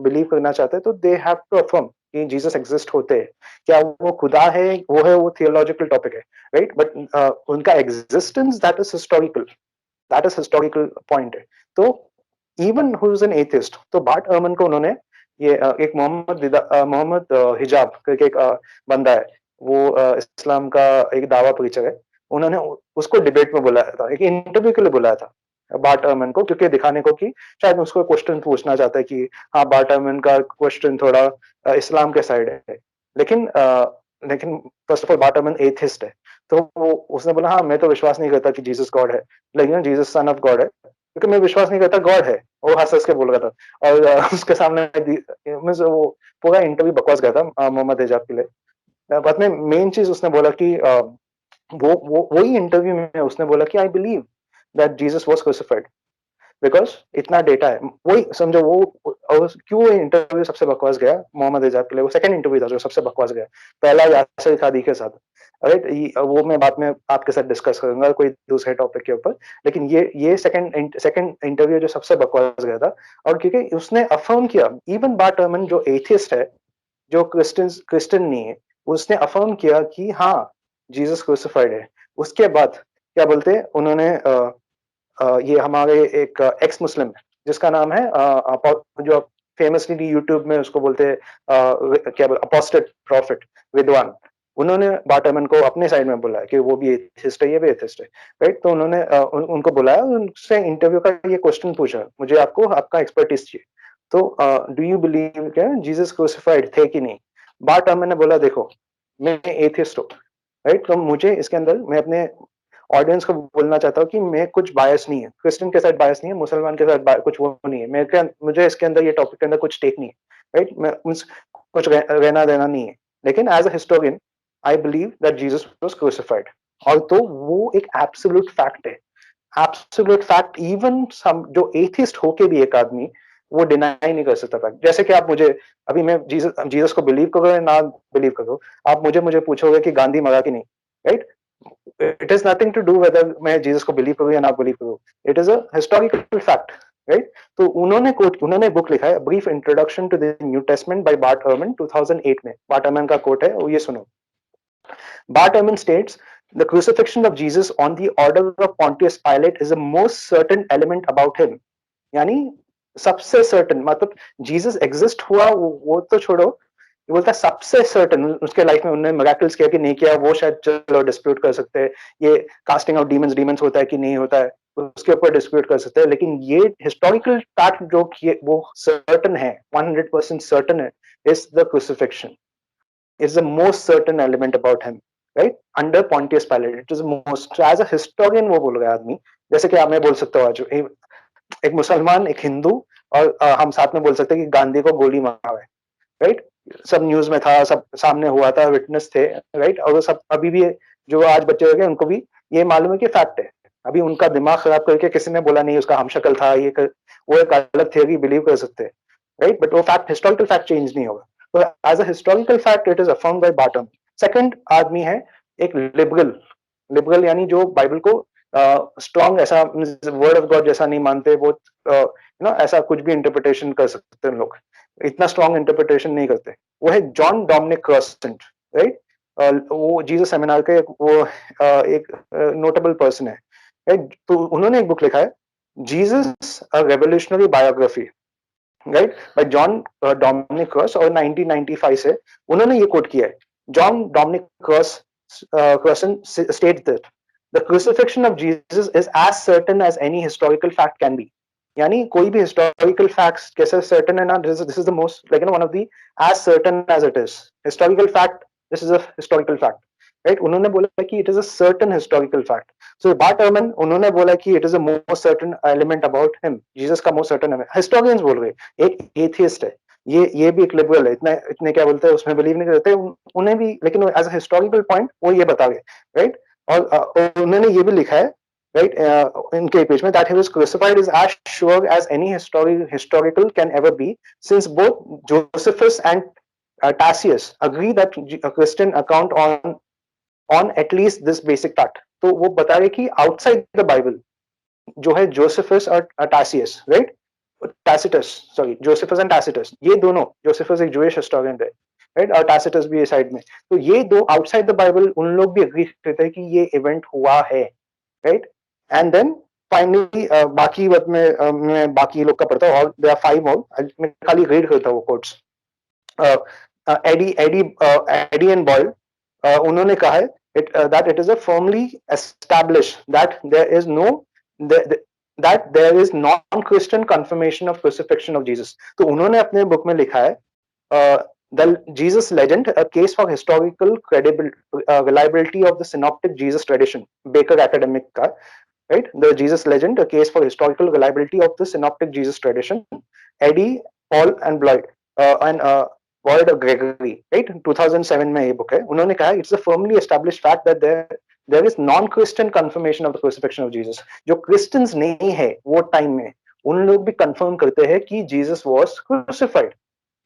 बिलीव करना चाहते हैं, तो दे हैव टू अफर्म कि जीसस एग्जिस्ट होते हैं। क्या वो खुदा है, वो थियोलॉजिकल टॉपिक है, राइट, बट उनका existence that is historical point है। तो even who is an atheist, तो बार्ट अर्मन को उन्होंने ये एक मोहम्मद हिजाब करके एक बंदा है, वो इस्लाम का एक दावा प्रीचर है, उन्होंने उसको डिबेट में बुलाया था, एक इंटरव्यू के लिए बुलाया था बार्ट अर्मन को, क्योंकि दिखाने को कि शायद उसको क्वेश्चन पूछना चाहता है कि हाँ बार्ट अर्मन का क्वेश्चन थोड़ा इस्लाम के साइड है। लेकिन first of all Bart Ehrman atheist है, तो वो उसने बोला हाँ मैं तो विश्वास नहीं करता कि जीसस गॉड है, लेकिन जीसस सन ऑफ गॉड है, क्योंकि मैं विश्वास नहीं करता गॉड है, वो हंस हंस के बोल रहा था। और उसके सामने वो पूरा इंटरव्यू बकवास गया था मोहम्मद हिजाब के लिए। बाद में मेन चीज उसने बोला कि वो वही इंटरव्यू में उसने बोला कि आई believe that Jesus was crucified because इतना डेटा है, वही समझो वो। और क्यों वो इंटरव्यू सबसे बकवास गया मोहम्मद हिजाब के लिए, वो सेकंड इंटरव्यू था जो सबसे बकवास गया, पहला यासिर खादी के साथ, राइट, वो मैं बाद में आपके साथ डिस्कस करूंगा कोई दूसरे टॉपिक के ऊपर। लेकिन ये सेकंड इंटरव्यू जो सबसे बकवास गया था, और क्योंकि उसने अफर्म किया, इवन बार्ट अर्मन जो एथियस्ट है, जो क्रिश्चियन नहीं है, उसने अफर्म किया कि हाँ जीसस क्रूसिफाइड है। उसके बाद क्या बोलते हैं उन्होंने, ये हमारे एक एक्स मुस्लिम जिसका नाम है जो फेमसली यूट्यूब में उसको बोलते हैं क्या बोल, अपोस्टेट प्रॉफिट, विद्वान, उन्होंने बार्ट अर्मन को अपने साइड में बुलाया कि वो भी एथिस्ट है, ये भी एथिस्ट है, राइट। तो उन्होंने उनको बुलाया, उनसे इंटरव्यू का ये क्वेश्चन पूछा, मुझे आपका एक्सपर्टीज चाहिए, तो डू यू बिलीव क्या जीसस क्रूसिफाइड थे कि नहीं। बार्ट अर्मन ने बोला देखो मैं एथिस्ट हूँ, राइट, तो मुझे इसके अंदर मैं अपने ऑडियंस को बोलना चाहता हूँ कि मैं कुछ बायस नहीं है, क्रिश्चियन के साथ बायस नहीं है, मुसलमान के साथ कुछ वो नहीं है, मुझे इसके अंदर, ये टॉपिक के अंदर कुछ टेक नहीं है, राइट? मैं कुछ रहना देना नहीं है, लेकिन as a historian I believe that Jesus was crucified, और तो वो एक एब्सोल्यूट फैक्ट है, एब्सोल्यूट फैक्ट। इवन सम जो एथिस्ट होके भी एक आदमी वो डिनाई नहीं कर सकता फैक्ट। जैसे कि आप मुझे, अभी मैं जीसस जीसस को बिलीव करो या ना बिलीव करो, आप मुझे मुझे पूछोगे कि गांधी मरा कि नहीं, right? It is nothing to do whether मैं जीसस को बिलीव करूं या ना बिलीव करूं, it is a historical fact, right? तो उन्होंने बुक लिखा है, brief introduction to the New Testament by Bart Ehrman 2008 में। बार्ट अर्मन का कोट है, वो ये सुनो। Bart Ehrman states, the crucifixion of Jesus on the order of Pontius Pilate is the most certain element about him. यानी सबसे सर्टन, मतलब जीसस एग्जिस्ट हुआ वो तो छोड़ो, ये बोलता है सबसे सर्टन उसके लाइफ में उन्होंने मिरेकल्स किया कि नहीं किया, वो शायद चलो डिस्प्यूट कर सकते हैं, ये कास्टिंग आउट डीमंस डीमंस होता है कि नहीं होता है उसके ऊपर डिस्प्यूट कर सकते हैं, लेकिन ये हिस्टोरिकल फैक्ट जो किए वो सर्टन है, 100% सर्टन है, is the crucifixion, is the most certain element about him, right? Under Pontius Pilate, it is most. So as a historian वो बोल रहा है आदमी, जैसे कि आप मैं बोल सकता हूँ आज एक मुसलमान, एक हिंदू, और हम साथ में बोल सकते हैं कि गांधी को गोली मारा है, राइट? सब न्यूज में था, सब सामने हुआ था, विटनेस थे, राइट? और वो सब अभी भी जो आज बच्चे हो गए उनको भी ये मालूम है कि फैक्ट है। अभी उनका दिमाग खराब करके किसी ने बोला नहीं उसका हमशक्ल था, वो एक अलग थियोरी बिलीव कर सकते हैं, राइट? बट वो फैक्ट, हिस्टोरिकल फैक्ट चेंज नहीं होगा। तो as a historical fact it is affirmed by Barton. Second आदमी है एक लिबरल, लिबरल यानी जो बाइबल को स्ट्रॉन्ग ऐसा वर्ड ऑफ गॉड जैसा नहीं मानते, वो ऐसा कुछ भी इंटरप्रिटेशन कर सकते हैं लोग, इतना स्ट्रॉन्ग इंटरप्रिटेशन नहीं करते, वो है जॉन डोमिनिक क्रॉसेंट, राइट? वो जीसस सेमिनार के वो एक नोटेबल पर्सन है, राइट? तो उन्होंने एक बुक लिखा है, Jesus a revolutionary biography, right, by John Dominic Cross, और 1995 से उन्होंने ये कोट किया है। John Dominic Crossan state that the crucifixion of Jesus is as certain as any historical fact can be. यानी कोई भी हिस्टोरिकल फैक्ट्स कैसे सर्टेन है ना, this is the most like one of the as certain as it is historical fact, this is a historical fact, right? उन्होंने बोला कि it is a certain historical fact. So Bart Ehrman उन्होंने बोला कि it is a most certain element about him, Jesus का मोस्ट सर्टेन एलिमेंट। हिस्टोरियंस बोल रहे, एक एथियस्ट है, ये भी एक लिबरल है, इतने इतने क्या बोलते हैं उसमें बिलीव नहीं करते उन्हें भी, लेकिन एज अ हिस्टोरिकल पॉइंट वो ये बता गए, राइट? और उन्होंने ये भी लिखा है, राइट, इनके पेज में, that he was crucified is as sure as any historical can ever be, since both Josephus and Tacitus agree that a Christian account on at least this basic fact। तो वो बता रहे कि outside the Bible जो है जोसेफस और Tacitus, right? Tacitus, sorry, Josephus and Tacitus, ये दोनों, जोसेफस एक जूइश हिस्टोरियन है, राइट, और टैसिटस भी ये साइड में, तो ये दो आउटसाइड द बाइबल उन लोग भी एग्री करते हैं कि ये इवेंट हुआ है, राइट? एंड देन फाइनली बाकी बात में मैं बाकी लोग का पढ़ता हूँ, और देयर आर 5 more, मैं खाली रीड करता हूँ कोट्स। एडी एंड बॉयल उन्होंने कहा है that it is a firmly established that there is non-Christian confirmation of crucifixion of Jesus। तो उन्होंने अपने बुक में लिखा है the Jesus legend, a case for historical reliability of the synoptic Jesus tradition, Baker Academic का, right? The Jesus legend, a case for historical reliability of the synoptic Jesus tradition, Eddie, Paul and Bloyd and Ward Gregory, right? 2007 में ये बुक है, उन्होंने कहा it's a firmly established fact that there is non-Christian confirmation of the crucifixion of Jesus। जो क्रिश्चियंस नहीं है वो टाइम में, उन लोग भी कंफर्म करते हैं कि जीसस वाज क्रूसिफाइड,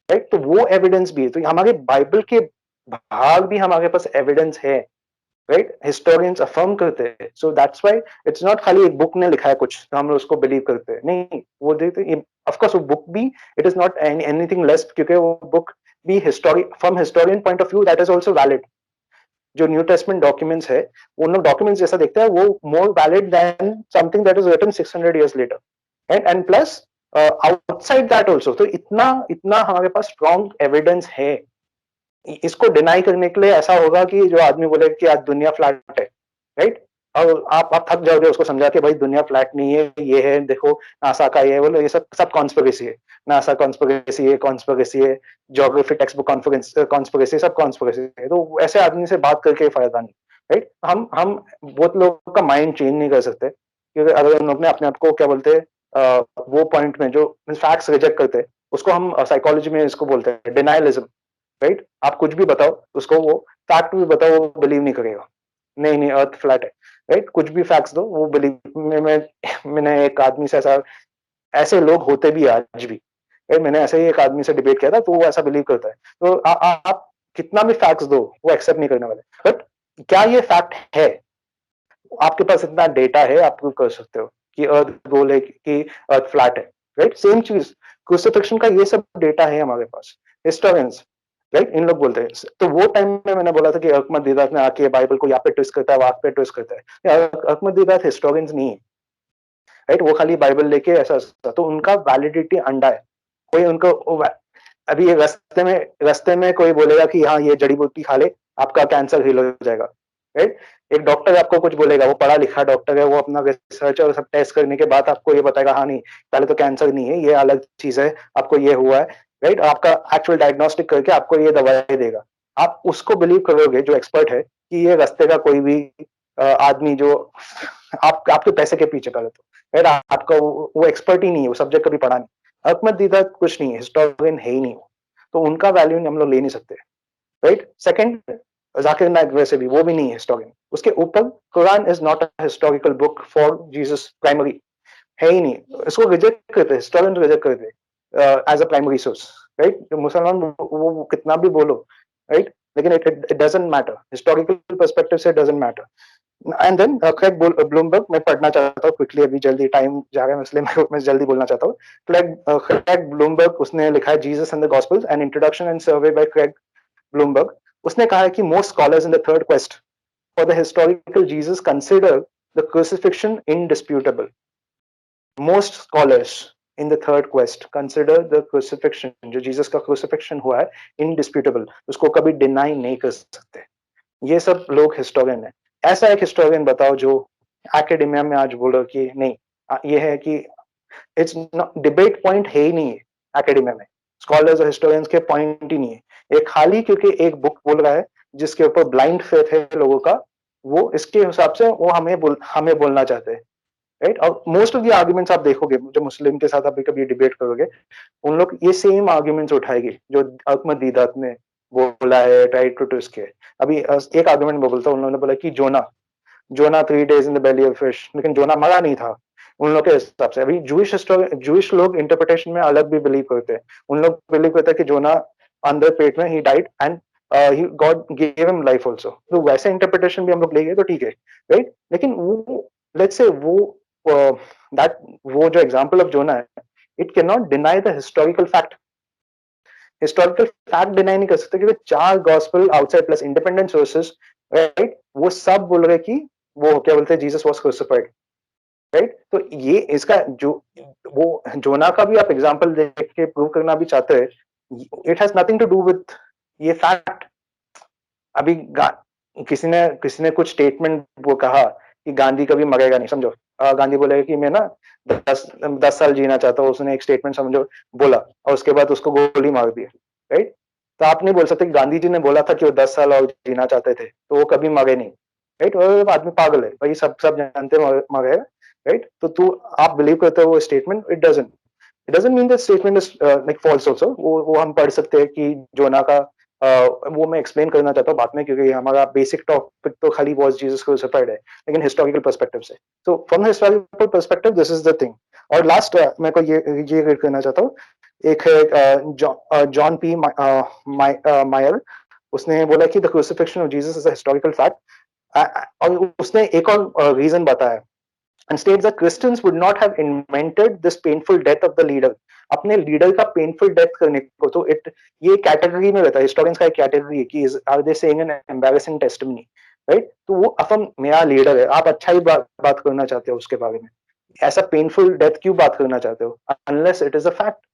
राइट? तो वो एविडेंस भी है, तो हमारे बाइबल के भाग भी हमारे पास एविडेंस है, राइट? हिस्टोरियंस अफर्म करते हैं, so that's why it's not खाली एक बुक ने लिखा है कुछ तो हम लोग उसको बिलीव करते हैं, नहीं, वो देखते ऑफ कोर्स वो बुक भी, it is not anything less, क्योंकि वो बुक भी from historian point of view that is also valid. जो न्यू टेस्टमेंट डॉक्यूमेंट्स है, उन लोग डॉक्यूमेंट्स जैसा देखते हैं, वो more valid than something that is written 600 years later, right? And plus outside that also, तो इतना इतना हमारे पास स्ट्रॉन्ग एविडेंस है। इसको डिनाई करने के लिए ऐसा होगा कि जो आदमी बोले कि आज दुनिया फ्लैट है, राइट? और आप थक जाओगे उसको समझा के, भाई दुनिया फ्लैट नहीं है, ये है, देखो नासा का ये, बोलो ये सब कॉन्स्पिरेसी है, नासा कॉन्स्पिरेसी है, ज्योग्राफी टेक्स्ट बुक कॉन्स्पिरेसी, सब कॉन्स्पिरेसी है। तो ऐसे आदमी से बात करके फायदा नहीं, राइट? हम बहुत लोगों का माइंड चेंज नहीं कर सकते, क्योंकि अगर हम लोग ने अपने आप को क्या बोलते हैं, वो पॉइंट में जो फैक्ट्स रिजेक्ट करते हैं, उसको हम साइकोलॉजी में इसको बोलते हैं डिनायलिज्म, राइट? आप कुछ भी बताओ उसको, वो फैक्ट भी बताओ, वो बिलीव नहीं करेगा। नहीं नहीं, अर्थ फ्लैट है, राइट? कुछ भी फैक्ट्स दो, वो बिलीव में मैंने एक आदमी से ऐसा, ऐसे लोग होते भी आज भी, राइट? मैंने ऐसे ही एक आदमी से डिबेट किया था, तो वो ऐसा बिलीव करता है। तो आप कितना भी फैक्ट्स दो, वो एक्सेप्ट नहीं करने वाले। बट क्या ये फैक्ट है? आपके पास इतना डेटा है, आप प्रूव कर सकते हो कि अर्थ गोल है, कि अर्थ फ्लैट है, राइट? सेम चीज क्रूसिफिक्शन का, ये सब डेटा है हमारे पास, हिस्टोरियंस, राइट? इन लोग बोलते हैं। तो वो टाइम में मैंने बोला था कि अहमद दीदात ने आके बाइबल को यहाँ पे ट्विस्ट करता है, वहां पे ट्विस्ट करता है। अहमद दीदात हिस्टोरियंस नहीं है, राइट? वो खाली बाइबल लेके ऐसा, तो उनका वैलिडिटी अंडा है। कोई उनको अभी ये रास्ते में कोई बोलेगा कि हाँ ये जड़ी बूटी खा ले, आपका कैंसर हील हो जाएगा, राइट? एक डॉक्टर आपको कुछ बोलेगा, वो पढ़ा लिखा डॉक्टर है, वो अपना रिसर्च और सब टेस्ट करने के बाद आपको ये बताएगा, हाँ नहीं पहले तो कैंसर नहीं है, ये अलग चीज है, आपको ये हुआ है, राइट? आपका एक्चुअल डायग्नोस्टिक करके आपको ये दवाई देगा। आप उसको बिलीव करोगे जो एक्सपर्ट है, कि ये रास्ते का कोई भी आदमी जो आपके पैसे के पीछे करे, तो राइट? आपका वो एक्सपर्ट ही नहीं है, वो सब्जेक्ट कभी पढ़ा नहीं। अहमद दीदात कुछ नहीं है, हिस्टोरियन है ही नहीं वो, तो उनका वैल्यू हम लोग ले नहीं सकते, राइट? सेकंड, जाकिर नाइक वैसे भी, वो भी नहीं है हिस्टोरियन। उसके ऊपर Quran is not a historical book for Jesus primary, है ही नहीं। इसको रिजेक्ट करते, हिस्टोरियन रिजेक्ट करते as a primary source, right? मुसलमान वो कितना भी बोलो, राइट? लेकिन it doesn't matter, historical perspective से doesn't matter. And then Craig Blomberg, मैं पढ़ना चाहता हूँ क्विकली, अभी जल्दी टाइम जा रहा है, इसलिए मैं जल्दी बोलना चाहता हूँ। क्रेग ब्लूमबर्ग, उसने लिखा है Jesus and the Gospels, an introduction and survey by Craig Blomberg. उसने कहा है कि most scholars in the third quest for the historical Jesus consider the crucifixion indisputable. Most scholars in the third quest consider the crucifixion, जो जीसस का क्रूसिफिक्शन हुआ है, इंडिस्प्यूटेबल, उसको कभी डिनाई नहीं कर सकते। ये सब लोग हिस्टोरियन है। ऐसा एक हिस्टोरियन बताओ जो एकेडमिया में आज बोलो कि नहीं, ये है कि इट्स डिबेट पॉइंट है ही नहीं है एकेडमिया में, स्कॉलर्स और हिस्टोरियंस के पॉइंट ही नहीं है। एक खाली क्योंकि एक बुक बोल रहा है जिसके ऊपर ब्लाइंड फेथ है लोगों का, वो इसके हिसाब से वो हमें बोलना चाहते हैं, राइट? और मोस्ट ऑफ द आर्ग्यूमेंट्स आप देखोगे, जो मुस्लिम के साथ अभी कभी डिबेट करोगे, उन लोग ये सेम आर्ग्यूमेंट्स उठाएंगे जो अहमद दीदात ने बोला है, ट्राई टू ट्विस्ट के। अभी एक आर्ग्यूमेंट में बोलता हूँ, उन्होंने बोला कि जोना जोना 3 days in the belly of fish, लेकिन जोना मरा नहीं था उन लोग के हिसाब से। अभी जूइश लोग इंटरप्रिटेशन में अलग भी बिलीव करते हैं। उन लोग बिलीव करते हैं कि जोना अंदर पेट में he died and he God give him life also, तो वैसे इंटरप्रिटेशन भी हम लोग लेंगे तो ठीक है, राइट? लेकिन वो लेट्स से दैट वो जो एग्जांपल ऑफ जोना है, it can not deny the historical fact. Historical fact deny नहीं कर सकते, क्योंकि 4 gospel outside plus independent sources, right, वो सब बोल रहे कि वो क्या बोलते हैं, जीसस वाज क्रूसिफाइड, राइट? तो ये इसका जो वो जोना का भी आप एग्जांपल देख के प्रूव करना भी चाहते हैं, it has nothing to do with ये फैक्ट। अभी किसी ने कुछ स्टेटमेंट वो कहा कि गांधी कभी मरेगा नहीं, समझो। गांधी बोलेगा कि मैं ना 10 साल जीना चाहता हूँ, उसने एक स्टेटमेंट समझो बोला, और उसके बाद उसको गोली मार दी, राइट? तो आप नहीं बोल सकते कि गांधी जी ने बोला था कि वो 10 साल और जीना चाहते थे, तो वो कभी मरे नहीं, राइट? और आदमी पागल है भाई, सब जानते हैं मरेगा, राइट? तो तू आप बिलीव करते हो वो statement, it doesn't mean the statement is like false also. वो हम पढ़ सकते हैं कि जोना का वो मैं एक्सप्लेन करना चाहता हूँ बाद में, क्योंकि हमारा बेसिक टॉपिक तो खाली वॉज जीसस क्रूसिफाइड है, लेकिन हिस्टोरिकल पर्सपेक्टिव से, तो from historical perspective this is the thing. और लास्ट मैं को ये रीड करना चाहता हूँ। एक है जॉन पी मायर, उसने बोला कि the crucifixion of Jesus is a historical fact, और उसने एक और रीजन बताया, and states that Christians would not have invented this painful death of the leader। अपने लीडर का पेनफुल डेथ करने को, तो ये कैटेगरी में रहता है, हिस्टोरियंस का एक कैटेगरी है कि are they saying an embarrassing testimony, right? तो वो अफर्म मेरा लीडर है, आप अच्छा ही बात करना चाहते हो उसके बारे में, ऐसा पेनफुल डेथ क्यों बात करना चाहते हो, unless it is a fact,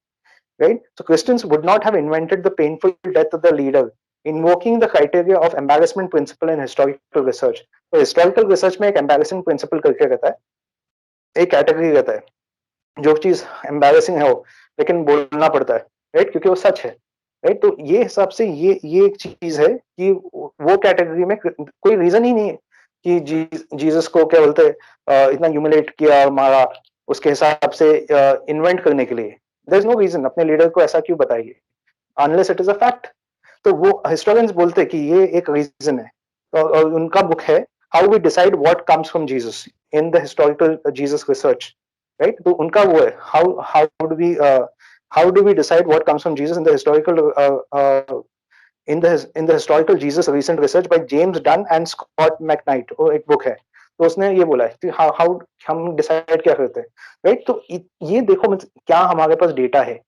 right? So Christians would not have invented the painful death of the leader, invoking the criteria of embarrassment principle in historical research। तो historical research में एक embarrassing principle करके रहता है, एक कैटेगरी रहता है जो चीज एम्बैरेसिंग है वो, लेकिन बोलना पड़ता है, राइट? क्योंकि वो सच है, राइट? तो ये हिसाब से ये एक चीज है कि वो कैटेगरी में कोई रीजन ही नहीं है। कि जीसस को क्या बोलते इतना ह्यूमिलेट किया और मारा उसके हिसाब से इन्वेंट करने के लिए। देयर इज नो रीजन अपने लीडर को ऐसा क्यों बताइए unless it is a fact. तो वो हिस्टोरियंस बोलते हैं कि ये एक रीजन है। और उनका बुक है how we decide what comes from Jesus in the historical Jesus research, right. तो उनका वो है how do we decide what comes from Jesus in the historical in the historical Jesus recent research by James Dunn and Scott McKnight, वो एक बुक है। तो उसने ये बोला है कि हाउ हम डिसाइड क्या करते हैं, राइट। तो ये देखो क्या हमारे पास डेटा है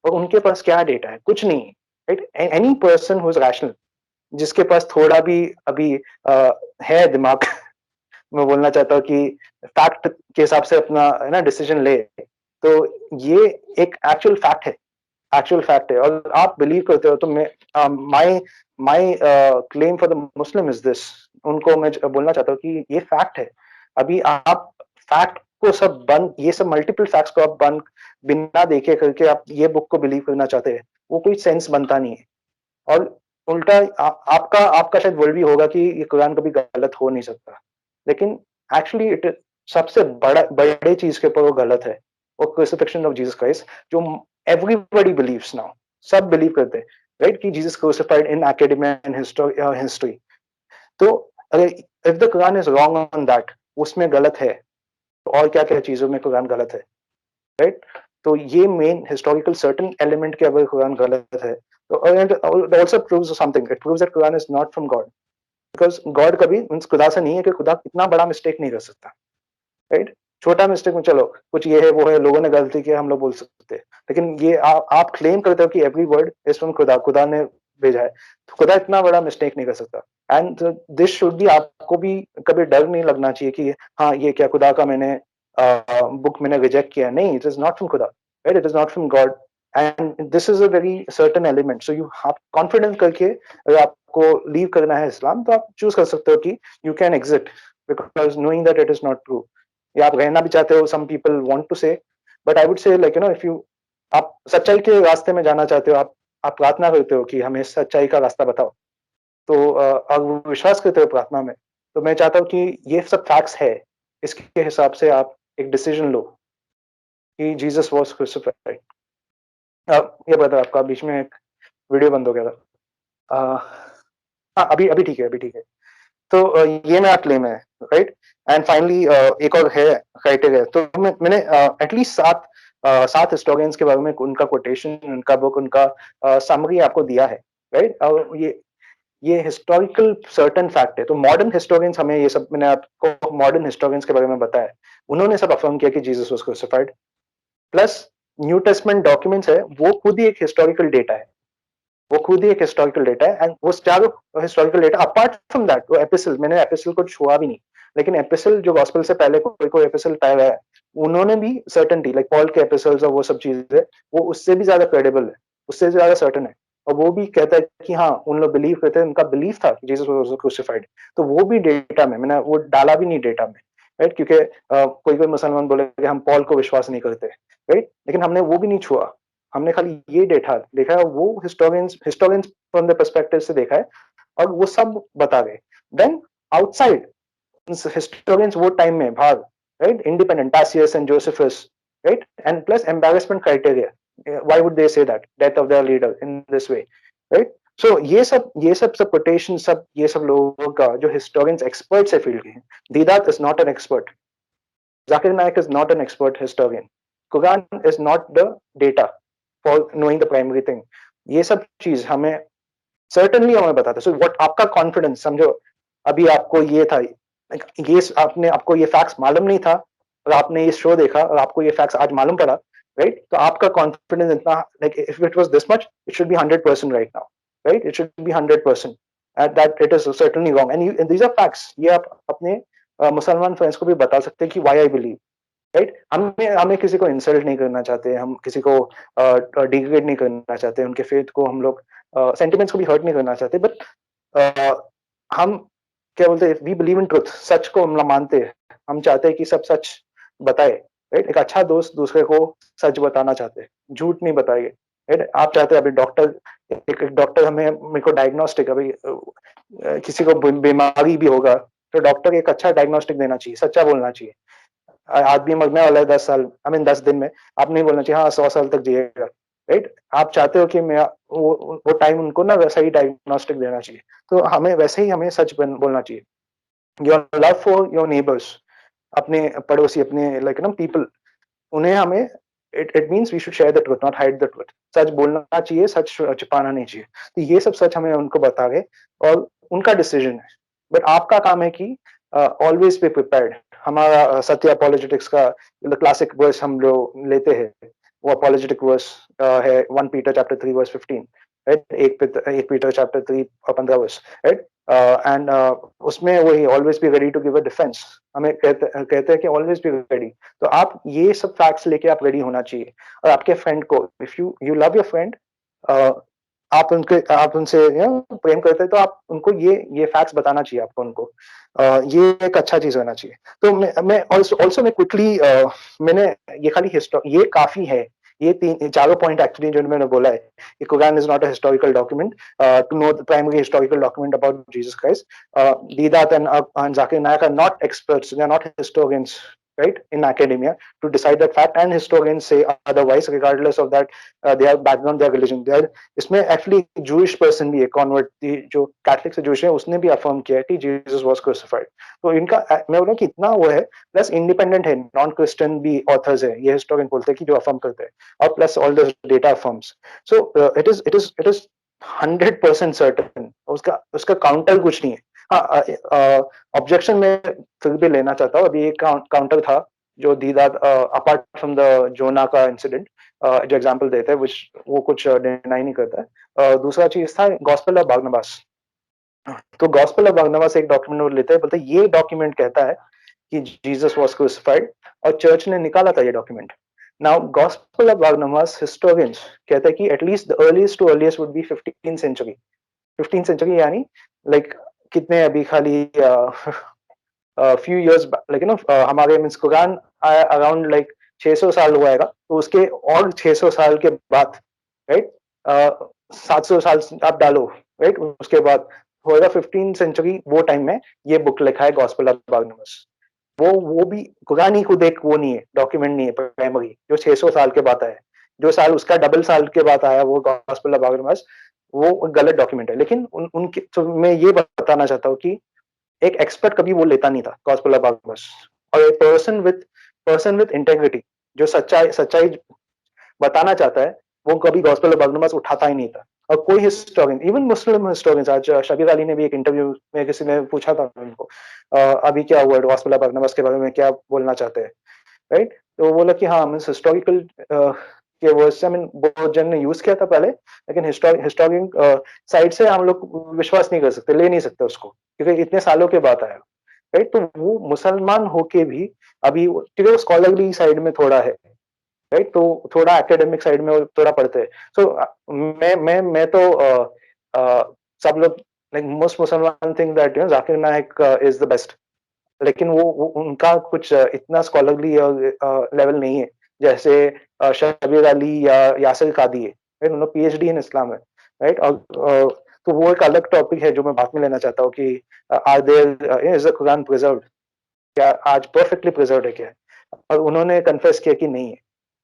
और उनके पास क्या डेटा है, कुछ नहीं, right. Any person who is rational, जिसके पास थोड़ा भी अभी है दिमाग मैं बोलना चाहता हूँ कि फैक्ट के हिसाब से अपना है ना डिसीजन ले, तो ये एक एक्चुअल फैक्ट है, एक्चुअल फैक्ट है। और आप बिलीव करते हो तो मैं my my claim for the Muslim is this, उनको मैं बोलना चाहता हूँ कि ये फैक्ट है। अभी आप फैक्ट को सब बंद, ये सब मल्टीपल फैक्ट्स को आप बंद बिना देखे करके आप ये बुक को बिलीव करना चाहते हैं, वो कोई सेंस बनता नहीं है। और उल्टा आपका आपका शायद वर्ल्ड भी होगा कि ये कुरान कभी गलत हो नहीं सकता, लेकिन एक्चुअली इट सबसे बड़े चीज के ऊपर वो गलत है, वो क्रूसिफिक्शन ऑफ जीसस क्राइस्ट, जो एवरीबॉडी बिलीव्स नाउ, सब बिलीव करते हैं, राइट, कि Jesus crucified in academia and history. तो अगर if the Quran is wrong on that, उसमें गलत है, तो और क्या क्या चीजों में कुरान गलत है, राइट। तो ये मेन हिस्टोरिकल सर्टेन एलिमेंट के अगर कुरान गलत है, तो it also proves something, it proves that Quran is not from God, because God कभी मींस खुदा से नहीं है, कि खुदा इतना बड़ा मिस्टेक नहीं कर सकता, राइट। छोटा मिस्टेक में चलो कुछ ये है वो है, लोगों ने गलती की, हम लोग बोल सकते हैं, लेकिन ये आप क्लेम करते हो कि एवरी वर्ड इज फ्रॉम खुदा, खुदा ने भेजा है, तो खुदा इतना बड़ा मिस्टेक नहीं कर सकता। एंड दिस शुड बी, आपको भी कभी डर नहीं लगना चाहिए कि हाँ ये क्या खुदा का मैंने बुक मैंने रिजेक्ट किया, नहीं, इट इज नॉट फ्रॉम खुदा, right, it is not from God. And this is a very certain element, so you आप कॉन्फिडेंस करके अगर आपको लीव करना है इस्लाम, तो आप चूज कर सकते हो कि you can exit, because knowing that it is not true. या आप रहना भी चाहते हो, सम पीपल वांट टू से, but I would say like if you आप सच्चाई के रास्ते में जाना चाहते हो, आप प्रार्थना करते हो कि हमें सच्चाई का रास्ता बताओ, तो आप विश्वास करते हो प्रार्थना में, तो मैं चाहता हूँ कि ये सब फैक्ट्स है, इसके हिसाब से आप एक डिसीजन लो कि जीसस वाज क्रूसिफाइड। ये बता, आपका बीच में एक वीडियो बंद हो गया था। हाँ, अभी अभी ठीक है, अभी ठीक है। तो ये मेरा क्लेम है, राइट। एंड फाइनली एक और है क्राइटेरिया, तो मैंने एटलीस्ट सात हिस्टोरियंस के बारे में उनका कोटेशन, उनका बुक, उनका समरी आपको दिया है, राइट। और ये हिस्टोरिकल सर्टेन फैक्ट है। तो मॉडर्न हिस्टोरियंस हमें ये सब, मैंने आपको मॉडर्न हिस्टोरियंस के बारे में बताया, उन्होंने सब अफर्म किया कि Jesus was crucified. Plus new Testament documents है, वो खुद ही एक हिस्टोरिकल डेटा है, वो खुद ही एक हिस्टोरिकल डेटा है। एंड वो चारों historical data, apart from that वो एपिसल, मैंने एपिसल को छुआ भी नहीं, लेकिन एपिसल जो गॉस्पेल से पहले कोई एपिसल पाया है, उन्होंने भी सर्टेनिटी, लाइक पॉल के एपिसल्स और वो सब चीजें, वो उससे भी ज्यादा क्रेडिबल है, उससे ज्यादा सर्टेन है। और वो भी कहता है कि हाँ, उन लोग बिलीव करते हैं, उनका बिलीफ था कि जीसस वाज क्रूसिफाइड। तो वो भी डेटा में मैंने वो डाला भी नहीं डेटा में, राइट, क्योंकि कोई कोई मुसलमान बोले कि हम पॉल को विश्वास नहीं करते, राइट, लेकिन हमने वो भी नहीं छुआ, हमने खाली ये डेटा देखा है, वो historians historians from the perspective से देखा है, और वो सब बता गए। देन आउटसाइड हिस्टोरियंस वो टाइम में भाग, right, independent Tacitus and Josephus, right, and plus embarrassment criteria, why would they say that death of their leader in this way, right. So ये सब कोटेशन, सब ये सब लोगों का जो हिस्टोरियंस एक्सपर्ट्स है फील्ड के, Deedat is not an expert, Zakir Naik is not an expert historian. Quran is not the data for knowing the primary thing. ये सब चीज हमें certainly हमें बताता है। So what आपका confidence, समझो अभी आपको ये था, ये आपने, आपको ये facts मालूम नहीं था, और आपने ये show देखा और आपको ये facts आज मालूम पड़ा, right? तो आपका confidence इतना, like if it was this much, it should be 100% right now, right? It should be 100%. That it is certainly wrong. And these are facts. ये आप अपने मुसलमान फ्रेंड्स को भी बता सकते हैं कि व्हाई आई बिलीव, राइट। हमें किसी को इंसल्ट नहीं करना चाहते, हम किसी को डिग्रेड नहीं करना चाहते, उनके फेथ को हम लोग सेंटिमेंट्स को भी हर्ट नहीं करना चाहते, बट हम क्या बोलते हैं, वी बिलीव इन ट्रुथ, सच को हम मानते हैं, हम चाहते हैं कि सब सच बताए, राइट। एक अच्छा दोस्त दूसरे को सच बताना चाहते हैं, झूठ नहीं बताएंगे, राइट। आप चाहते हैं अभी डॉक्टर, एक डॉक्टर हमें, मेरे को डायग्नोस्टिक, अभी किसी को बीमारी भी होगा, तो डॉक्टर एक अच्छा डायग्नोस्टिक देना चाहिए, सच्चा बोलना चाहिए। आदमी मरने वाला है 10 साल, आई मीन 10 दिन में, आप नहीं बोलना चाहिए हाँ 100 साल तक जिएगा, राइट? आप चाहते हो कि मैं वो टाइम उनको ना वैसा ही डायग्नोस्टिक देना चाहिए। तो हमें वैसे ही हमें सच बोलना चाहिए। Your love for your neighbours, अपने पड़ोसी, अपने लाइक ना पीपल, उन्हें हमें it means we should share the truth, not hide the truth. सच बोलना चाहिए, सच छुपाना नहीं चाहिए। तो ये सब सच हमें उनको बता रहे, और उनका डिसीजन है। बट आपका काम है कि ऑलवेज बी प्रिपेयर्ड। हमारा सत्य अपॉलोजेटिक्स का क्लासिक वर्स हम लोग लेते हैं, वो अपॉलोजेटिक वर्स है 1 Peter chapter 3 verse 15, right? 1 Peter chapter 3 15 verse, right? And उसमें वही always be ready to give a defence, हमें कहते हैं कि ऑलवेज बी रेडी। तो आप ये सब फैक्ट्स लेके आप रेडी होना चाहिए। और आपके फ्रेंड को, if you love your friend, आप उनसे प्रेम करते हैं, तो आप उनको ये फैक्ट्स बताना चाहिए आपको उनको। ये एक अच्छा चीज होना चाहिए। तो मैं ऑल्सो मैं क्विकली मैंने ये खाली ये काफी है, ये चारों पॉइंट एक्चुअली जो मैंने बोला है। Quran is not a historical document to know the primary historical document about Jesus Christ. Deedat and Zakir Naik are not experts, they are not historians, right, in academia to decide that fact, and historians say otherwise, regardless of that their background, their religion. They are, इसमें एक्चुअली Jewish person भी है, कॉन्वर्ट जो कैथलिक से Jewish है, उसने भी अफर्म किया है कि जीसस वाज क्रूसिफाइड। तो इनका मैं बोला कि इतना वो है, प्लस इंडिपेंडेंट है, नॉन क्रिश्चियन भी ऑथर्स है, ये हिस्टोरियन बोलते हैं कि जो अफर्म करते हैं, और plus all the data affirms. So it is 100% certain, उसका उसका काउंटर कुछ नहीं है। हाँ, ऑब्जेक्शन में फिर भी लेना चाहता हूँ। अभी एक काउंटर था जो दीदा, अपार्ट फ्रॉम द जोना का इंसिडेंट, जो एग्जांपल देता है, विच वो कुछ डिनाई नहीं करता है। दूसरा चीज था गॉस्पेल ऑफ बारनबास। तो गॉस्पेल ऑफ बारनबास एक डॉक्यूमेंट लेता है, बोलते है ये डॉक्यूमेंट कहता है कि जीसस वाज क्रूसिफाइड, और चर्च ने निकाला था ये document. Now gospel of Barnabas historians कहते हैं कि at least the earliest to earliest would be 15th century. 15th century यानी लाइक कितने अभी खाली फ्यू इयर्स, लाइक हमारे मीन्स कुरान अराउंड लाइक 600 साल हुआ है, तो उसके और 600 साल के बाद, राइट, 700 साल आप डालो, राइट, उसके बाद होएगा 15th सेंचुरी। वो टाइम में ये बुक लिखा है गॉस्पेल ऑफ बारनबास। वो भी कुरान ही खुद एक वो नहीं है, डॉक्यूमेंट नहीं है प्राइमरी, जो 600 साल के बाद आया है। जो साल उसका डबल साल के बाद आया वो गॉस्पेल ऑफ बारनबास, वो गलत डॉक्यूमेंट है। लेकिन उनके तो मैं ये बताना चाहता हूँ कि एक एक्सपर्ट कभी वो लेता नहीं था गॉस्पेल ऑफ बारनबास, और एक पर्सन विद इंटेग्रिटी, जो सच्चाई सच्चाई बताना चाहता है, वो कभी गॉस्पेल ऑफ बारनबास उठाता ही नहीं था। और कोई हिस्टोरियन, इवन मुस्लिम हिस्टोरियंस, आज शबीर अली ने भी एक इंटरव्यू में किसी ने पूछा था उनको, अभी क्या हुआ गॉस्पेल ऑफ बारनबास के बारे में, क्या बोलना चाहते हैं, राइट? तो वो बोला कि हाँ, मीन हिस्टोरिकल के वर्ड से, मीन बहुत जन ने यूज किया था पहले, लेकिन हिस्टोरियन साइड से हम लोग विश्वास नहीं कर सकते, ले नहीं सकते उसको, क्योंकि इतने सालों के बाद आया, राइट? तो वो मुसलमान होके भी अभी, क्योंकि वो स्कॉलरली साइड में थोड़ा है, राइट, तो थोड़ा एकेडमिक साइड में थोड़ा पढ़ते हैं। सो मैं तो सब लोग, लाइक मोस्ट मुसलमान think that Zakir Naik is the best, लेकिन वो उनका कुछ इतना स्कॉलरली लेवल नहीं है जैसे शबीर अली या यासिर कादी है, राइट? उन्होंने पीएचडी इन इस्लाम है, राइट? और तो वो एक अलग टॉपिक है जो मैं बाद में लेना चाहता हूँ कि are there is the Quran preserved, क्या आज परफेक्टली प्रिजर्व्ड है क्या? और उन्होंने कन्फेस किया कि नहीं है,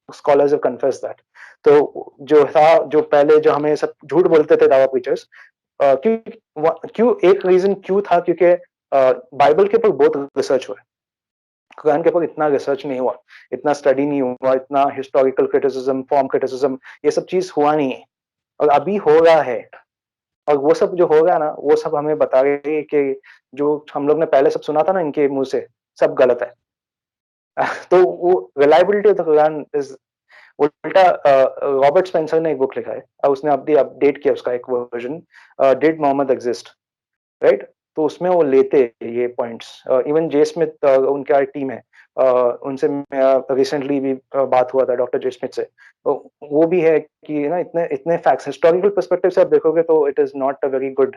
स्कॉलर्स हैव कन्फेस दैट। तो जो था, जो पहले जो हमें सब झूठ बोलते थे दावा प्रीचर्स, क्यों क्यों एक रीजन क्यों था, क्योंकि बाइबल के ऊपर बहुत रिसर्च हुआ है, कुरान के ऊपर इतना रिसर्च नहीं हुआ, इतना स्टडी नहीं हुआ, इतना हिस्टोरिकल क्रिटिसिज्म, फॉर्म क्रिटिसिज्म, ये सब चीज हुआ नहीं है, और अभी हो रहा है। और वो सब जो हो रहा है ना, वो सब हमें बता रहे हैं कि जो हम लोग ने पहले सब सुना था ना इनके मुंह से, सब गलत है। तो वो reliability of the Quran is उल्टा। रॉबर्ट स्पेंसर ने एक बुक लिखा है, और उसने अभी अपडेट किया उसका एक version, did Muhammad exist, right? तो उसमें वो लेते ये पॉइंट्स, इवन जे स्मिथ उनका टीम है, उनसे रिसेंटली भी बात हुआ था डॉक्टर जे स्मिथ से, तो वो भी है कि ना इतने इतने फैक्ट्स हिस्टोरिकल पर्सपेक्टिव से आप देखोगे तो it is not a very good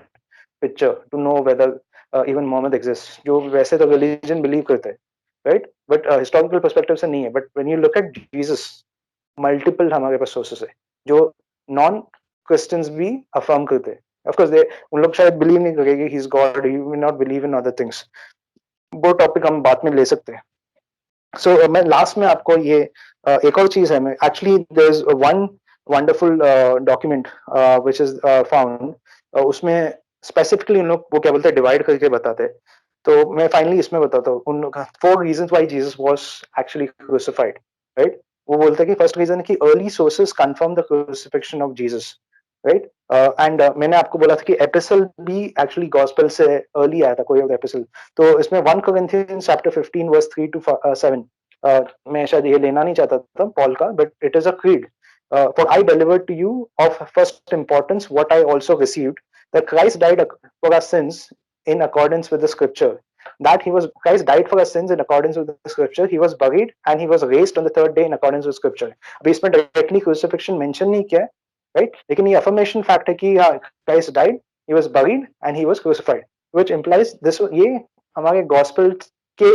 picture to know whether even Muhammad exist, जो वैसे तो रिलीजन बिलीव करते हैं, राइट? बट हिस्टोरिकल पर्सपेक्टिव से नहीं है। But when you look at Jesus, multiple हमारे पास सोर्सेस है जो नॉन क्रिश्चियंस भी अफर्म करते हैं। ऑफ कोर्स दे, उन लोग शायद बिलीव नहीं करेंगे he is God, he will not believe in other things, वो टॉपिक हम बाद में ले सकते हैं। सो मैं लास्ट में आपको ये एक और चीज है, मैं actually there is one wonderful document which is found, उसमें स्पेसिफिकली उन लोग वो क्या बोलते हैं डिवाइड करके बताते हैं। तो मैं फाइनली इसमें बताता हूँ उन 4 reasons why Jesus was actually crucified, right. वो बोलते हैं कि फर्स्ट रीजन है कि early sources confirm the crucifixion of Jesus, right. And मैंने आपको बोला था कि एपिसल भी एक्चुअली गॉस्पेल से अर्ली आया था, कोई और एपिसल। तो इसमें 1 Corinthians चैप्टर 15 वर्स 3 to 7, मैं शायद ये लेना नहीं चाहता था पॉल का, but it is a creed. For I delivered to you of first importance what I also received, that Christ died for our sins in accordance with the scripture, that Christ died for our sins in accordance with the scripture, he was buried and he was raised on the third day in accordance with scripture। अभी इसमें डायरेक्टली क्रूसिफिक्शन मेंशन नहीं किया है, राइट, लेकिन ये अफर्मेशन फैक्ट है कि हाँ, Christ died, he was buried and he was crucified, which implies this, ये हमारे गॉस्पेल के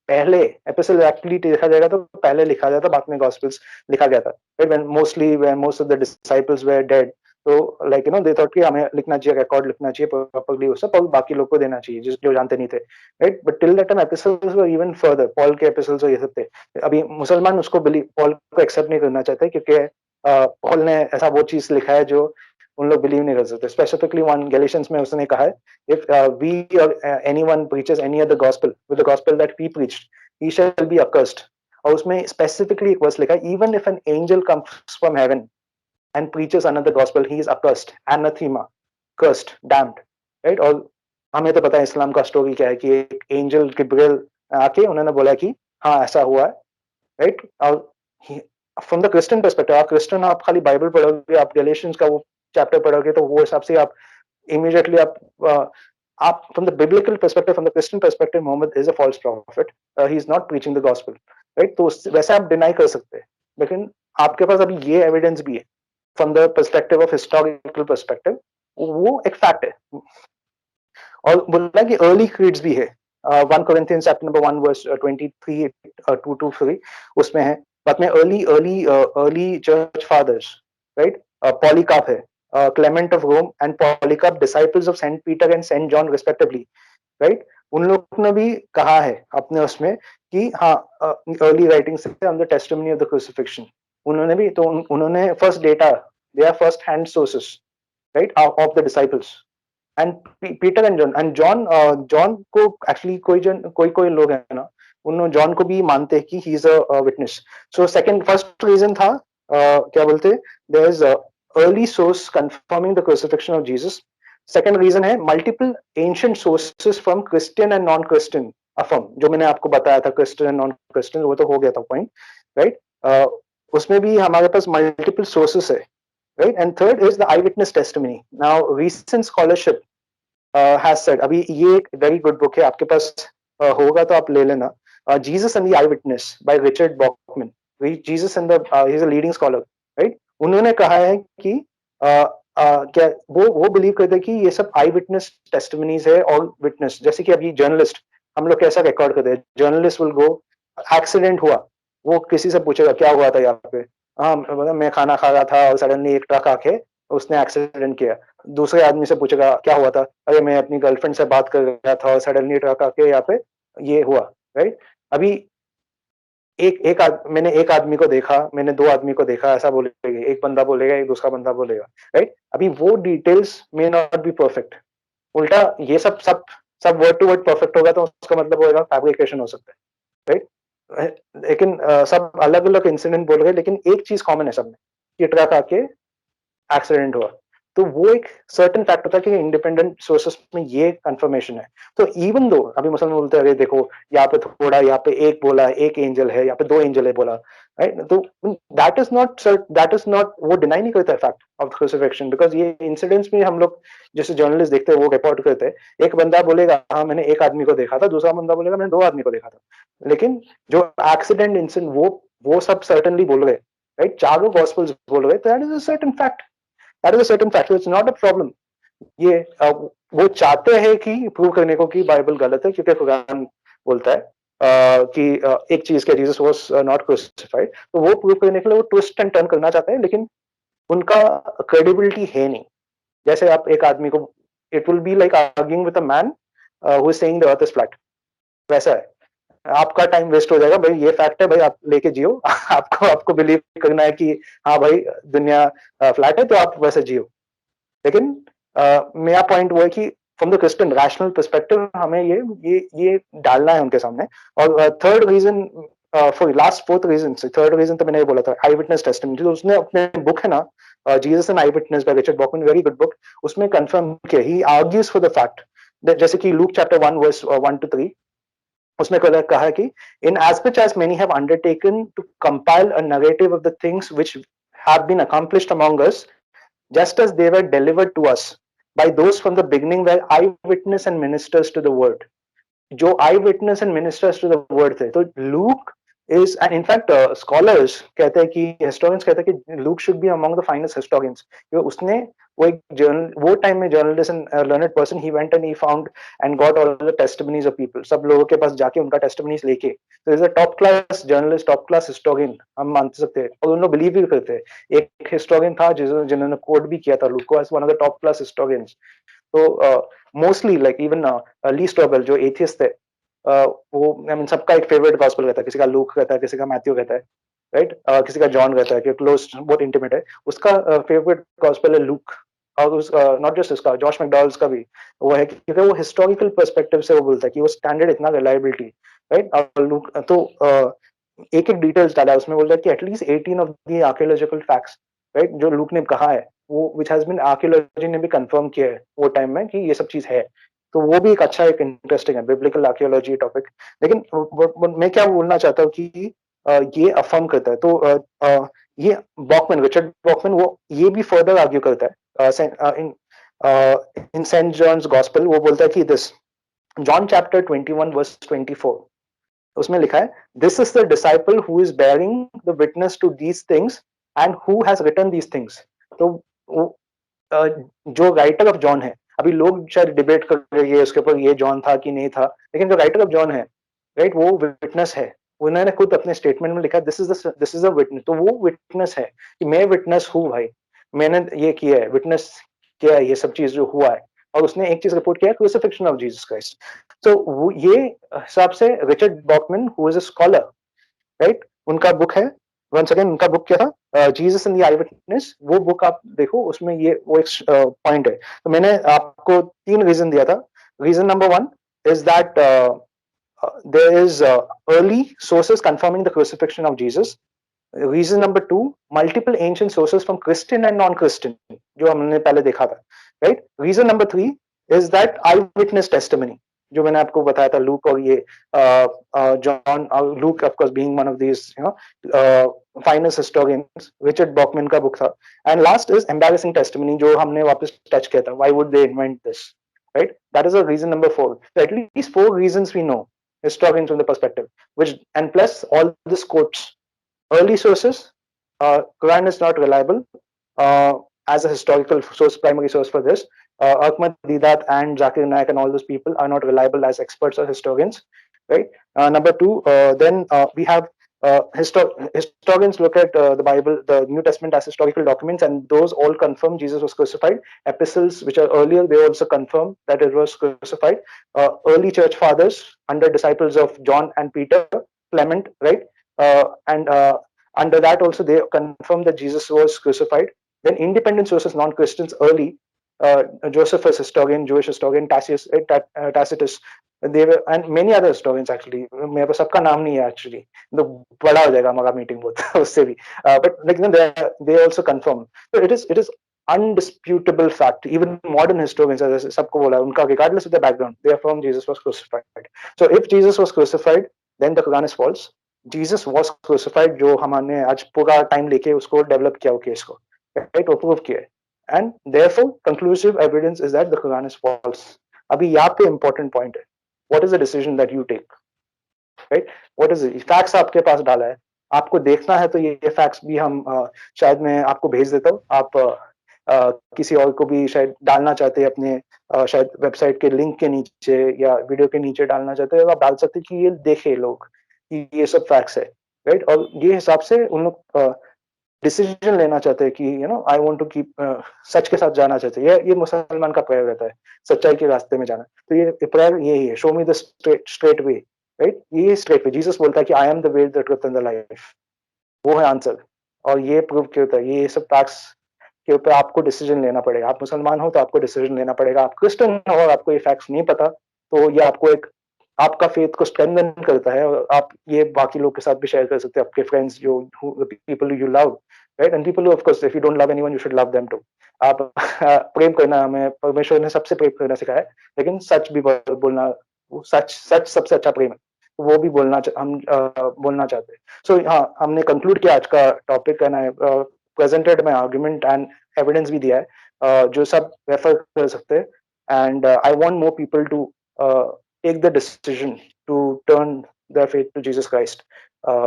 पहले एपिसोड एक्चुअली देखा जाएगा तो पहले लिखा जाता, बाद में गॉस्पेल्स लिखा गया था, right. When mostly when most of the disciples were dead, तो लाइक दे थॉट कि हमें लिखना चाहिए, रिकॉर्ड लिखना चाहिए प्रॉपर्ली वो सब, और बाकी लोग को देना चाहिए जो जानते नहीं थे, right. But till that time episodes were even further, Paul के एपिसोड्स ये सब थे। अभी मुसलमान उसको बिलीव, पॉल को एक्सेप्ट नहीं करना चाहते, क्योंकि पॉल ने ऐसा वो चीज लिखा है जो उन लोग बिलीव नहीं कर सकते। स्पेसिफिकली वन गैलेशियंस में उसने कहा है, इफ वी और anyone preaches any other gospel with the gospel that we preached, he shall be accursed। और उसमें स्पेसिफिकली एक वर्स लिखा है, even if an angel comes from heaven and preaches another gospel, he is accursed, anathema, cursed, damned, right। और हमें तो पता है इस्लाम का स्टोरी क्या है, कि एक एंजल गिब्रियल आके उन्होंने बोला कि हाँ ऐसा हुआ है, राइट। और फ्रॉम द क्रिश्चियन पर्सपेक्टिव, आप क्रिश्चियन, आप खाली बाइबल पढ़ोगे, आप गैलेशियंस का वो चैप्टर पढ़ोगे, तो वो हिसाब से आप immediately आप from the biblical perspective, from the Christian perspective, Muhammad is a false prophet, he is not preaching the gospel, right। तो वैसे आप डिनाई कर सकते हैं, लेकिन आपके पास अभी ये एविडेंस भी है from the perspective of historical perspective, वो एक फैक्ट है। और बोला कि अर्ली क्रीड्स भी है, 1 Corinthians chapter number 1 verse 23 2 to 3, उसमें है। बाद में early church fathers, right, Polycarp है, Clement of Rome and Polycarp, disciples of Saint Peter and Saint John respectively, right. उन लोगों ने भी कहा है अपने उसमें कि हाँ, अर्ली राइटिंग से on the testimony of the crucifixion, उन्होंने भी, तो उन्होंने first data, they are first hand sources, right, of the disciples and Peter and John. John को एक्चुअली कोई लोग है ना, उन जॉन को भी मानते हैं कि he is a witness. So second, first reason था क्या बोलते, there is early source confirming the crucifixion of Jesus. Second reason है multiple ancient sources from Christian and non Christian affirm, जो मैंने आपको बताया था क्रिश्चियन एंड नॉन क्रिश्चियन, वो तो हो गया था पॉइंट, राइट। उसमें भी हमारे पास मल्टीपल सोर्सेस है, right। And third is the eyewitness testimony। Now recent scholarship has said, अभी ये एक very good book है, आपके पास होगा तो आप ले लेना, Jesus and the Eyewitness by Richard Bachman। Jesus and the he is a leading scholar, right। उन्होंने कहा है कि क्या वो बिलीव करते हैं कि ये सब आई विटनेस टेस्टिमनीज है, और विटनेस जैसे कि अभी जर्नलिस्ट, हम लोग कैसा रिकॉर्ड करते हैं, जर्नलिस्ट विल गो, एक्सीडेंट हुआ, वो किसी से पूछेगा क्या हुआ था यहाँ पे, हाँ मतलब मैं खाना खा रहा था और सडनली एक ट्रक आके उसने एक्सीडेंट किया। दूसरे आदमी से पूछेगा क्या हुआ था, अरे मैं अपनी गर्लफ्रेंड से बात कर रहा था और सडनली ट्रक आके यहाँ पे ये हुआ, राइट। अभी मैंने एक आदमी को देखा, मैंने 2 आदमी को देखा, ऐसा बोलेगा, एक बंदा बोलेगा, एक दूसरा बंदा बोलेगा, राइट। अभी वो details may not be perfect, उल्टा ये सब सब सब वर्ड टू वर्ड परफेक्ट होगा तो उसका मतलब होगा फैब्रिकेशन हो सकता है, राइट। लेकिन सब अलग अलग इंसिडेंट बोल रहे हैं, लेकिन एक चीज कॉमन है सब में, कि ट्रक आके एक्सीडेंट हुआ। तो वो एक सर्टेन फैक्ट होता है कि इंडिपेंडेंट सोर्सेस में ये कंफर्मेशन है। तो इवन दो अभी मुसलमान बोलते हैं, अरे देखो यहाँ पे थोड़ा, यहाँ पे एक बोला, एक एंजल है, यहाँ पे 2 एंजल है बोला, राइट। तो दैट इज नॉट वो डिनाई नहीं करता है फैक्ट ऑफ क्रूसिफिक्शन, बिकॉज ये इंसिडेंट्स में हम लोग जैसे जर्नलिस्ट देखते हैं, वो रिपोर्ट करते हैं, एक बंदा बोलेगा हाँ मैंने एक आदमी को देखा था, दूसरा बंदा बोलेगा मैंने 2 आदमी को देखा था, लेकिन जो एक्सीडेंट इंसिडेंट वो सब सर्टेनली बोल रहे, राइट, चारों गॉस्पेल्स बोल रहे, that is a certain fact, that is a certain fact, it's not a problem. ये वो चाहते हैं कि प्रूव करने को कि बाइबल गलत है, क्योंकि कुरान बोलता है कि एक चीज के जीसस वाज नॉट क्रूसिफाइड, तो वो प्रूव करने के लिए वो ट्विस्ट एंड टर्न करना चाहते हैं, लेकिन उनका क्रेडिबिलिटी है नहीं। जैसे आप एक आदमी को, it will be like arguing with a man who is saying the earth is flat, वैसा है, आपका टाइम वेस्ट हो जाएगा भाई, ये फैक्ट है भाई, आप लेके जियो आपको आपको बिलीव करना है कि हाँ भाई दुनिया फ्लैट है तो आप वैसे जियो। लेकिन मेरा पॉइंट वो है कि from the Christian rational perspective हमें ये डालना है उनके सामने। और third reason, for last fourth reason, third reason तो मैंने ये बोला था, आई विटनेस टेस्टिमनी, जो उसने अपने बुक है ना Jesus and eyewitness by Richard Bauckham, very good book, उसमें कंफर्म किया, he argues for the fact, जैसे कि लूक चैप्टर 1 वर्स 1 to 3, उसमें कहा है कि in as much as many have undertaken to compile a narrative of the things which have been accomplished among us, just as they were delivered to us by those from the beginning were eyewitness and ministers to the word. जो eyewitness and ministers to the word थे, तो Luke is, and in fact scholars कहते हैं कि, हिस्टोरियंस कहते हैं कि Luke should be among the finest historians. उसने वो एक जर्नल, वो टाइम में journalist and learned person, he went and he found and got all the testimonies of people, सब लोगों के पास जाके उनका टेस्टिमनीज लेके, तो is a top class journalist, top class historian हम मान सकते हैं, और उन लोग बिलीव भी करते हैं। एक हिस्टोरियन था जिन्होंने कोट भी किया था लूक को as one of the top class historians. तो mostly like even Lee Strobel जो एथियस्ट थे, वो आई मीन सबका एक फेवरेट गॉस्पेल रहता है, किसी का लूक रहता है, किसी का मैथ्यू रहता है, राइट, किसी का जॉन रहता है कि क्लोज बहुत इंटीमेट है, उसका फेवरेट गॉस्पेल है लूक। और उस नॉट जस्ट उसका, जॉश मैकडॉवल्स का भी वो है, क्योंकि वो हिस्टोरिकल पर्सपेक्टिव से वो बोलता है कि वो स्टैंडर्ड इतना रिलायबिलिटी, राइट। और लूक तो एक एक डिटेल्स डाला है उसमें, बोलता है कि at least 18 of the archaeological facts, right, जो लूक ने कहा है, वो विच हैज बीन आर्कियोलॉजी ने भी कंफर्म किया है वो टाइम में कि ये सब चीज है। तो वो भी एक अच्छा, एक इंटरेस्टिंग है बिब्लिकल आर्कियोलॉजी टॉपिक। लेकिन मैं क्या बोलना चाहता हूँ कि ये अफर्म करता है, तो ये बॉकमैन, रिचर्ड बॉकमैन, वो ये भी फर्दर आर्ग्यू करता है इन सेंट जॉन्स गॉस्पेल। वो बोलता है कि दिस जॉन चैप्टर 21 वर्स 24, उसमें लिखा है, this is the disciple who is bearing the witness to these things and who has written these things. तो जो राइटर ऑफ जॉन है, अभी लोग शायद डिबेट कर रहे हैं उसके ऊपर, ये जॉन था कि नहीं था, लेकिन जो राइटर ऑफ जॉन है, राइट, वो विटनेस है। उन्होंने खुद अपने स्टेटमेंट में लिखा, दिस इज अ विटनेस, तो वो विटनेस है कि मैं विटनेस हूँ भाई, मैंने ये किया है, विटनेस किया है ये सब चीज जो हुआ है। और उसने एक चीज रिपोर्ट किया, क्रूसिफिक्शन ऑफ जीसस क्राइस्ट। तो वो ये हिसाब से Richard Bauckham, who is a scholar, right, उनका बुक है, वंस अगेन उनका बुक क्या था, Jesus and the eyewitness, वो बुक आप देखो, उसमें ये वो एक पॉइंट है। तो मैंने आपको 3 रीजन दिया था। Reason number 1 is that there is early sources confirming the crucifixion of Jesus. Reason number 2, multiple ancient sources from Christian and non-Christian, जो हमने पहले देखा था, right? Reason number 3 is that eyewitness testimony, जो मैंने आपको बताया था, लूक और ये John, Luke of course being one of these finest historians, Richard Bauckham का बुक था। And last is embarrassing testimony, जो हमने वापस टच किया था, why would they invent this, right? That is a reason number 4. So at least 4 reasons we know, historians from the perspective, which, and plus all this quotes early sources. Quran is not reliable as a historical source, primary source for this. Ahmad Didat and Zakir Naik and all those people are not reliable as experts or historians, right? Number 2, then we have historians look at the Bible, the New Testament, as historical documents, and those all confirm Jesus was crucified. Epistles, which are earlier, they also confirm that it was crucified. Early church fathers under disciples of John and Peter, Clement, right? And under that also they confirm that Jesus was crucified. Then independent sources, non-Christians, early, Josephus, historian, Jewish historian, Tacitus, they were, and many other historians actually, मेरे पास सबका नाम नहीं है actually, तो बड़ा हो जाएगा हमारा मीटिंग बहुत उससे भी, but like they also confirm. So it is undisputable fact, even modern historians, as सबको बोला उनका, regardless of the background, they affirm Jesus was crucified. So if Jesus was crucified, then the Quran is false. Jesus was crucified, जो हमने आज पूरा टाइम लेके उसको डेवलप किया, वो केस को, राइट, वो प्रूव किया है, and therefore conclusive evidence is that the Quran is false. अभी यहाँ पे important point है, what is the decision that you take, right? What is it? Facts आपके पास डाला है, आपको देखना है, तो ये facts भी हम शायद मैं आपको भेज देता हूँ, आप किसी और को भी शायद डालना चाहते हैं अपने शायद वेबसाइट के लिंक के नीचे या वीडियो के नीचे डालना चाहते हैं, आप डाल सकते हैं कि ये देखे लोग कि ये सब फैक्ट्स है, राइट? और ये हिसाब से उन लोग डिसीजन लेना चाहते हैं कि आई वांट टू कीप, सच के साथ जाना चाहते हैं। ये मुसलमान का प्रेयर रहता है, सच्चाई के रास्ते में जाना। तो ये प्रेयर यही है, show me the straight way, right? ये स्ट्रेट पे जीसस बोलता है कि I am the way, the truth and the life, वो है आंसर। और ये प्रूव क्यों होता है? ये सब फैक्ट्स के ऊपर आपको डिसीजन लेना पड़ेगा। आप मुसलमान हो तो आपको डिसीजन लेना पड़ेगा, आप क्रिश्चियन हो और आपको ये फैक्ट्स नहीं पता, तो ये आपको एक आपका फेथ को स्ट्रेंथन करता है, और आप ये बाकी लोग के साथ भी शेयर कर सकते हैं, आपके फ्रेंड्स जो people you love, right? And people of course, if you don't love anyone you should love them too. आप प्रेम करना, हमें परमेश्वर ने सबसे प्रेम करना सिखाया है, लेकिन सच भी बोलना, सच सच सबसे अच्छा प्रेम है, तो वो भी हम बोलना चाहते हैं। सो हाँ, हमने कंक्लूड किया आज का topic, and I presented my argument and evidence भी दिया है, जो सब रेफर कर सकते हैं। And I want more people to take the decision to turn their faith to Jesus Christ,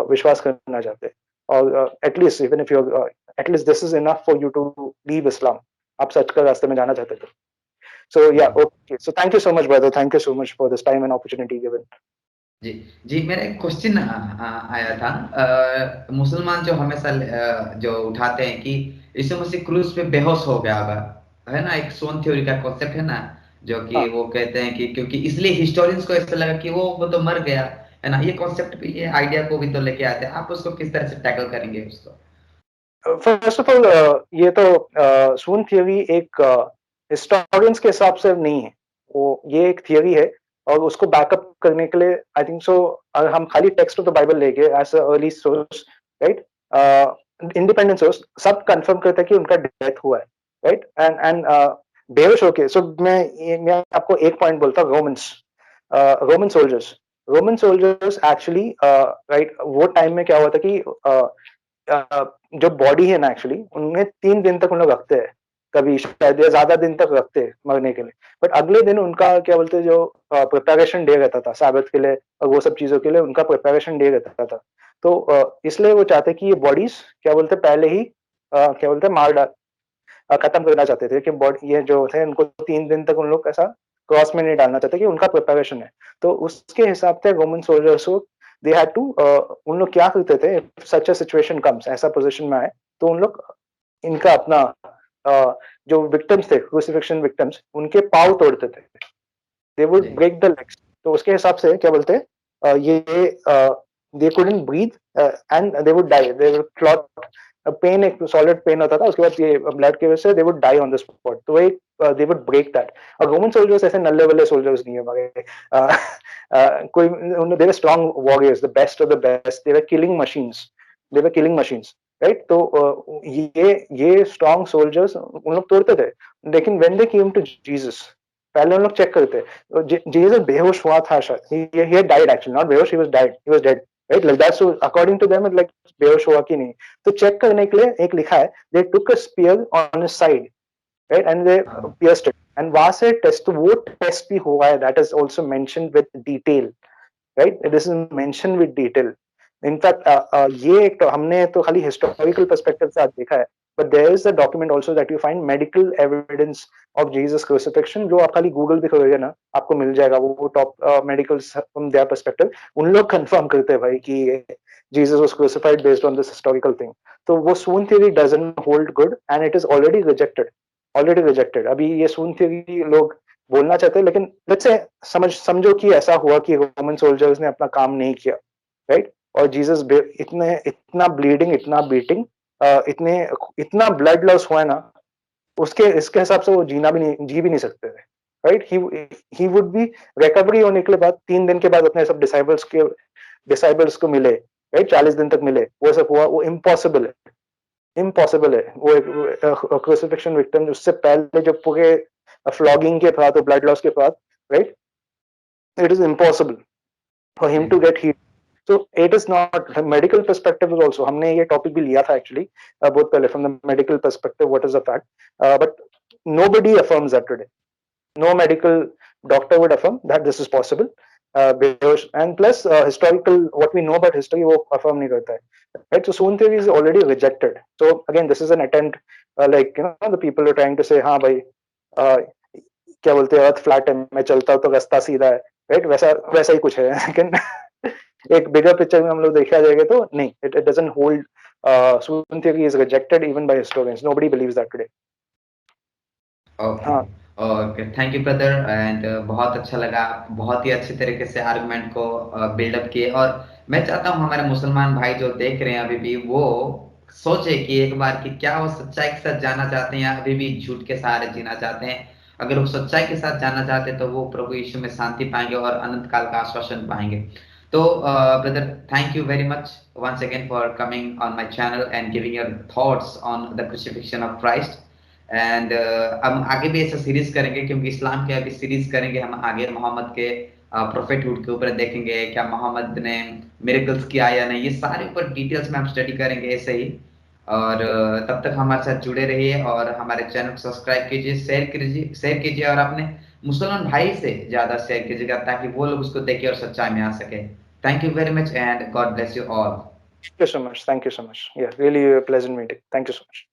विश्वास करना चाहते हैं, और at least even if you at least this is enough for you to leave Islam, आप सच का रास्ते में जाना चाहते थे। So yeah, okay. So thank you so much, brother. Thank you so much for this time and opportunity given. जी जी, मेरा एक क्वेश्चन आया था। मुसलमान जो हमेशा जो उठाते हैं कि यीशु मसीह क्रूस पे बेहोश हो गया होगा, है ना, एक सोन थ्योरी का कॉन्सेप्ट है ना, जो कि हाँ, वो कहते हैं कि क्योंकि इसलिए हिस्टोरियंस को ऐसा लगा कि वो तो मर गया, है ना। ये कॉन्सेप्ट भी, ये आइडिया को भी तो लेके आते हैं, आप उसको किस तरह से टैकल करेंगे उसको? फर्स्ट ऑफ ऑल ये तो सून थियरी एक हिस्टोरियंस के हिसाब से नहीं है, वो ये एक थियरी है, और उसको बैकअप करने के लिए आई थिंक सो अगर हम खाली टेक्स्ट ऑफ द बाइबल लेके as a early source, right, independent source, सब कंफर्म करता है कि उनका डेथ हुआ है, राइट, एंड बेहोश होके। सो मैं आपको एक पॉइंट बोलता हूँ, रोमन सोल्जर्स, एक्चुअली, राइट, वो टाइम में क्या हुआ था कि जो बॉडी है ना, एक्चुअली उनमें 3 दिन तक उन लोग रखते हैं, कभी शायद या ज्यादा दिन तक रखते हैं मरने के लिए, बट अगले दिन उनका क्या बोलते हैं, जो प्रिपरेशन डे रहता था साबित के लिए और वो सब चीजों के लिए, उनका प्रिपरेशन डे रहता था। तो इसलिए वो चाहते कि ये बॉडीज क्या बोलते पहले ही क्या बोलते खत्म करना चाहते थे, कि बॉडी ये जो थे उनको 3 दिन तक उन लोग ऐसा क्रॉस में नहीं डालना चाहते, कि उनका प्रिपरेशन है। तो उसके हिसाब से रोमन सोल्जर्स को दे हैड टू, उन लोग क्या करते थे, सच अ सिचुएशन कम्स, ऐसा पोजीशन में आए, तो उन लोग इनका अपना जो विक्टिम्स थे, क्रूसिफिक्शन विक्टिम्स, उनके पाँव तोड़ते थे, दे वुड जी ब्रेक द लेग्स। तो उसके हिसाब से क्या बोलते हैं, ये they couldn't breathe and they would die, they would clot, pain, एक सॉलिड पेन होता था, उसके बाद ये ब्लड की वजह से they would die on the spot. तो एक दे वुड ब्रेक दैट। और रोमन सोल्जर्स ऐसे नल्ले वाले सोल्जर्स नहीं है हमारे, कोई they were strong warriors, the best of the best, they were killing machines, they were killing machines, right. तो ये स्ट्रॉन्ग सोल्जर्स उन लोग तोड़ते थे, लेकिन when they came to Jesus, पहले हम लोग चेक करते हैं, जीसस बेहोश हुआ था शायद, he had died actually, not बेहोश, he was died, he was dead, right, like that. So according to them it like बेहोश हुआ कि नहीं, तो चेक करने के लिए एक लिखा है, they took a spear on his side, right, and they हाँ pierced it, and वहां से टेस्ट, वो टेस्ट भी हुआ है, that is also mentioned with detail, right, this is mentioned with detail. In fact ये एक तो हमने तो खाली हिस्टोरिकल पर्सपेक्टिव से आज देखा है, but there is a document also that you find medical evidence of Jesus crucifixion, जो आप खाली गूगल पे करोगे ना, आपको मिल जाएगा, वो top medical from their perspective, उन लोग कंफर्म करते हैं भाई कि Jesus was crucified based on this historical thing. तो वो swoon theory doesn't hold good, and it is already rejected, already rejected. अभी ये सून थ्योरी लोग बोलना चाहते हैं, लेकिन लेट्स से समझो कि ऐसा हुआ कि रोमन सोल्जर्स ने अपना काम नहीं किया, राइट, और जीसस इतने इतना ब्लीडिंग, इतना बीटिंग, इतने इतना ब्लड लॉस हुआ है ना, उसके इसके हिसाब से वो जी भी नहीं सकते थे, right. He would be recovery होने के बाद 3 दिन के बाद अपने सब डिसाइबल्स को मिले, राइट, 40 दिन तक मिले, वो सब हुआ, वो इम्पॉसिबल है, इम्पॉसिबल है। वो एक क्रूसिफिक्शन विक्टिम, उससे पहले जो पूरे फ्लॉगिंग के बाद, ब्लड लॉस के बाद, right, it is impossible for him जी to get heat. So it is not, the medical perspective is also, हमने ये टॉपिक भी लिया था एक्चुअली बहुत पहले, from the medical perspective what is the fact, but nobody affirms that today, no medical doctor would affirm that this is possible, and plus historical what we know about history वो affirm नहीं करता है, right. So Soon theory is already rejected. So again this is an attempt, like you know the people are trying to say हाँ भाई क्या बोलते हैं, अर्थ फ्लैट है, मैं चलता हूँ तो रास्ता सीधा है, राइट, वैसा वैसा ही कुछ है, लेकिन एक बिगर पिक्चर में हम लोग देखा जाएगा तो नहीं, it doesn't hold. Soon theory is rejected even by historians, nobody believes that today. Okay. हाँ, okay, thank you brother. And बहुत अच्छा लगा, बहुत ही अच्छे तरीके से आर्गुमेंट को बिल्डअप किए। और मैं चाहता हूँ हमारे मुसलमान भाई जो देख रहे हैं अभी भी, वो सोचे कि एक बार कि क्या वो सच्चाई के साथ जाना चाहते हैं या अभी भी झूठ के सहारे जीना चाहते हैं। अगर वो सच्चाई के साथ जाना चाहते हैं तो वो प्रभु यीशु में शांति पाएंगे और अनंत काल का आश्वासन पाएंगे। तो brother, thank you very much once again for coming on my channel and giving your thoughts on the crucifixion of Christ. And हम आगे भी ऐसा सीरीज करेंगे, क्योंकि इस्लाम के अभी सीरीज करेंगे हम आगे, मोहम्मद के प्रोफेटहुड के ऊपर देखेंगे क्या मोहम्मद ने मिरेकल्स किया या नहीं, ये सारे ऊपर डिटेल्स में हम स्टडी करेंगे ऐसे ही। और तब तक हमारे साथ जुड़े रहिए और हमारे चैनल को सब्सक्राइब कीजिए, शेयर कीजिए और अपने मुसलमान भाई से ज्यादा शेयर कीजिएगा ताकि वो लोग उसको देखे और सच्चाई में आ सके। Thank you very much and God bless you all. Thank you so much. Thank you so much. Yeah, really a pleasant meeting. Thank you so much.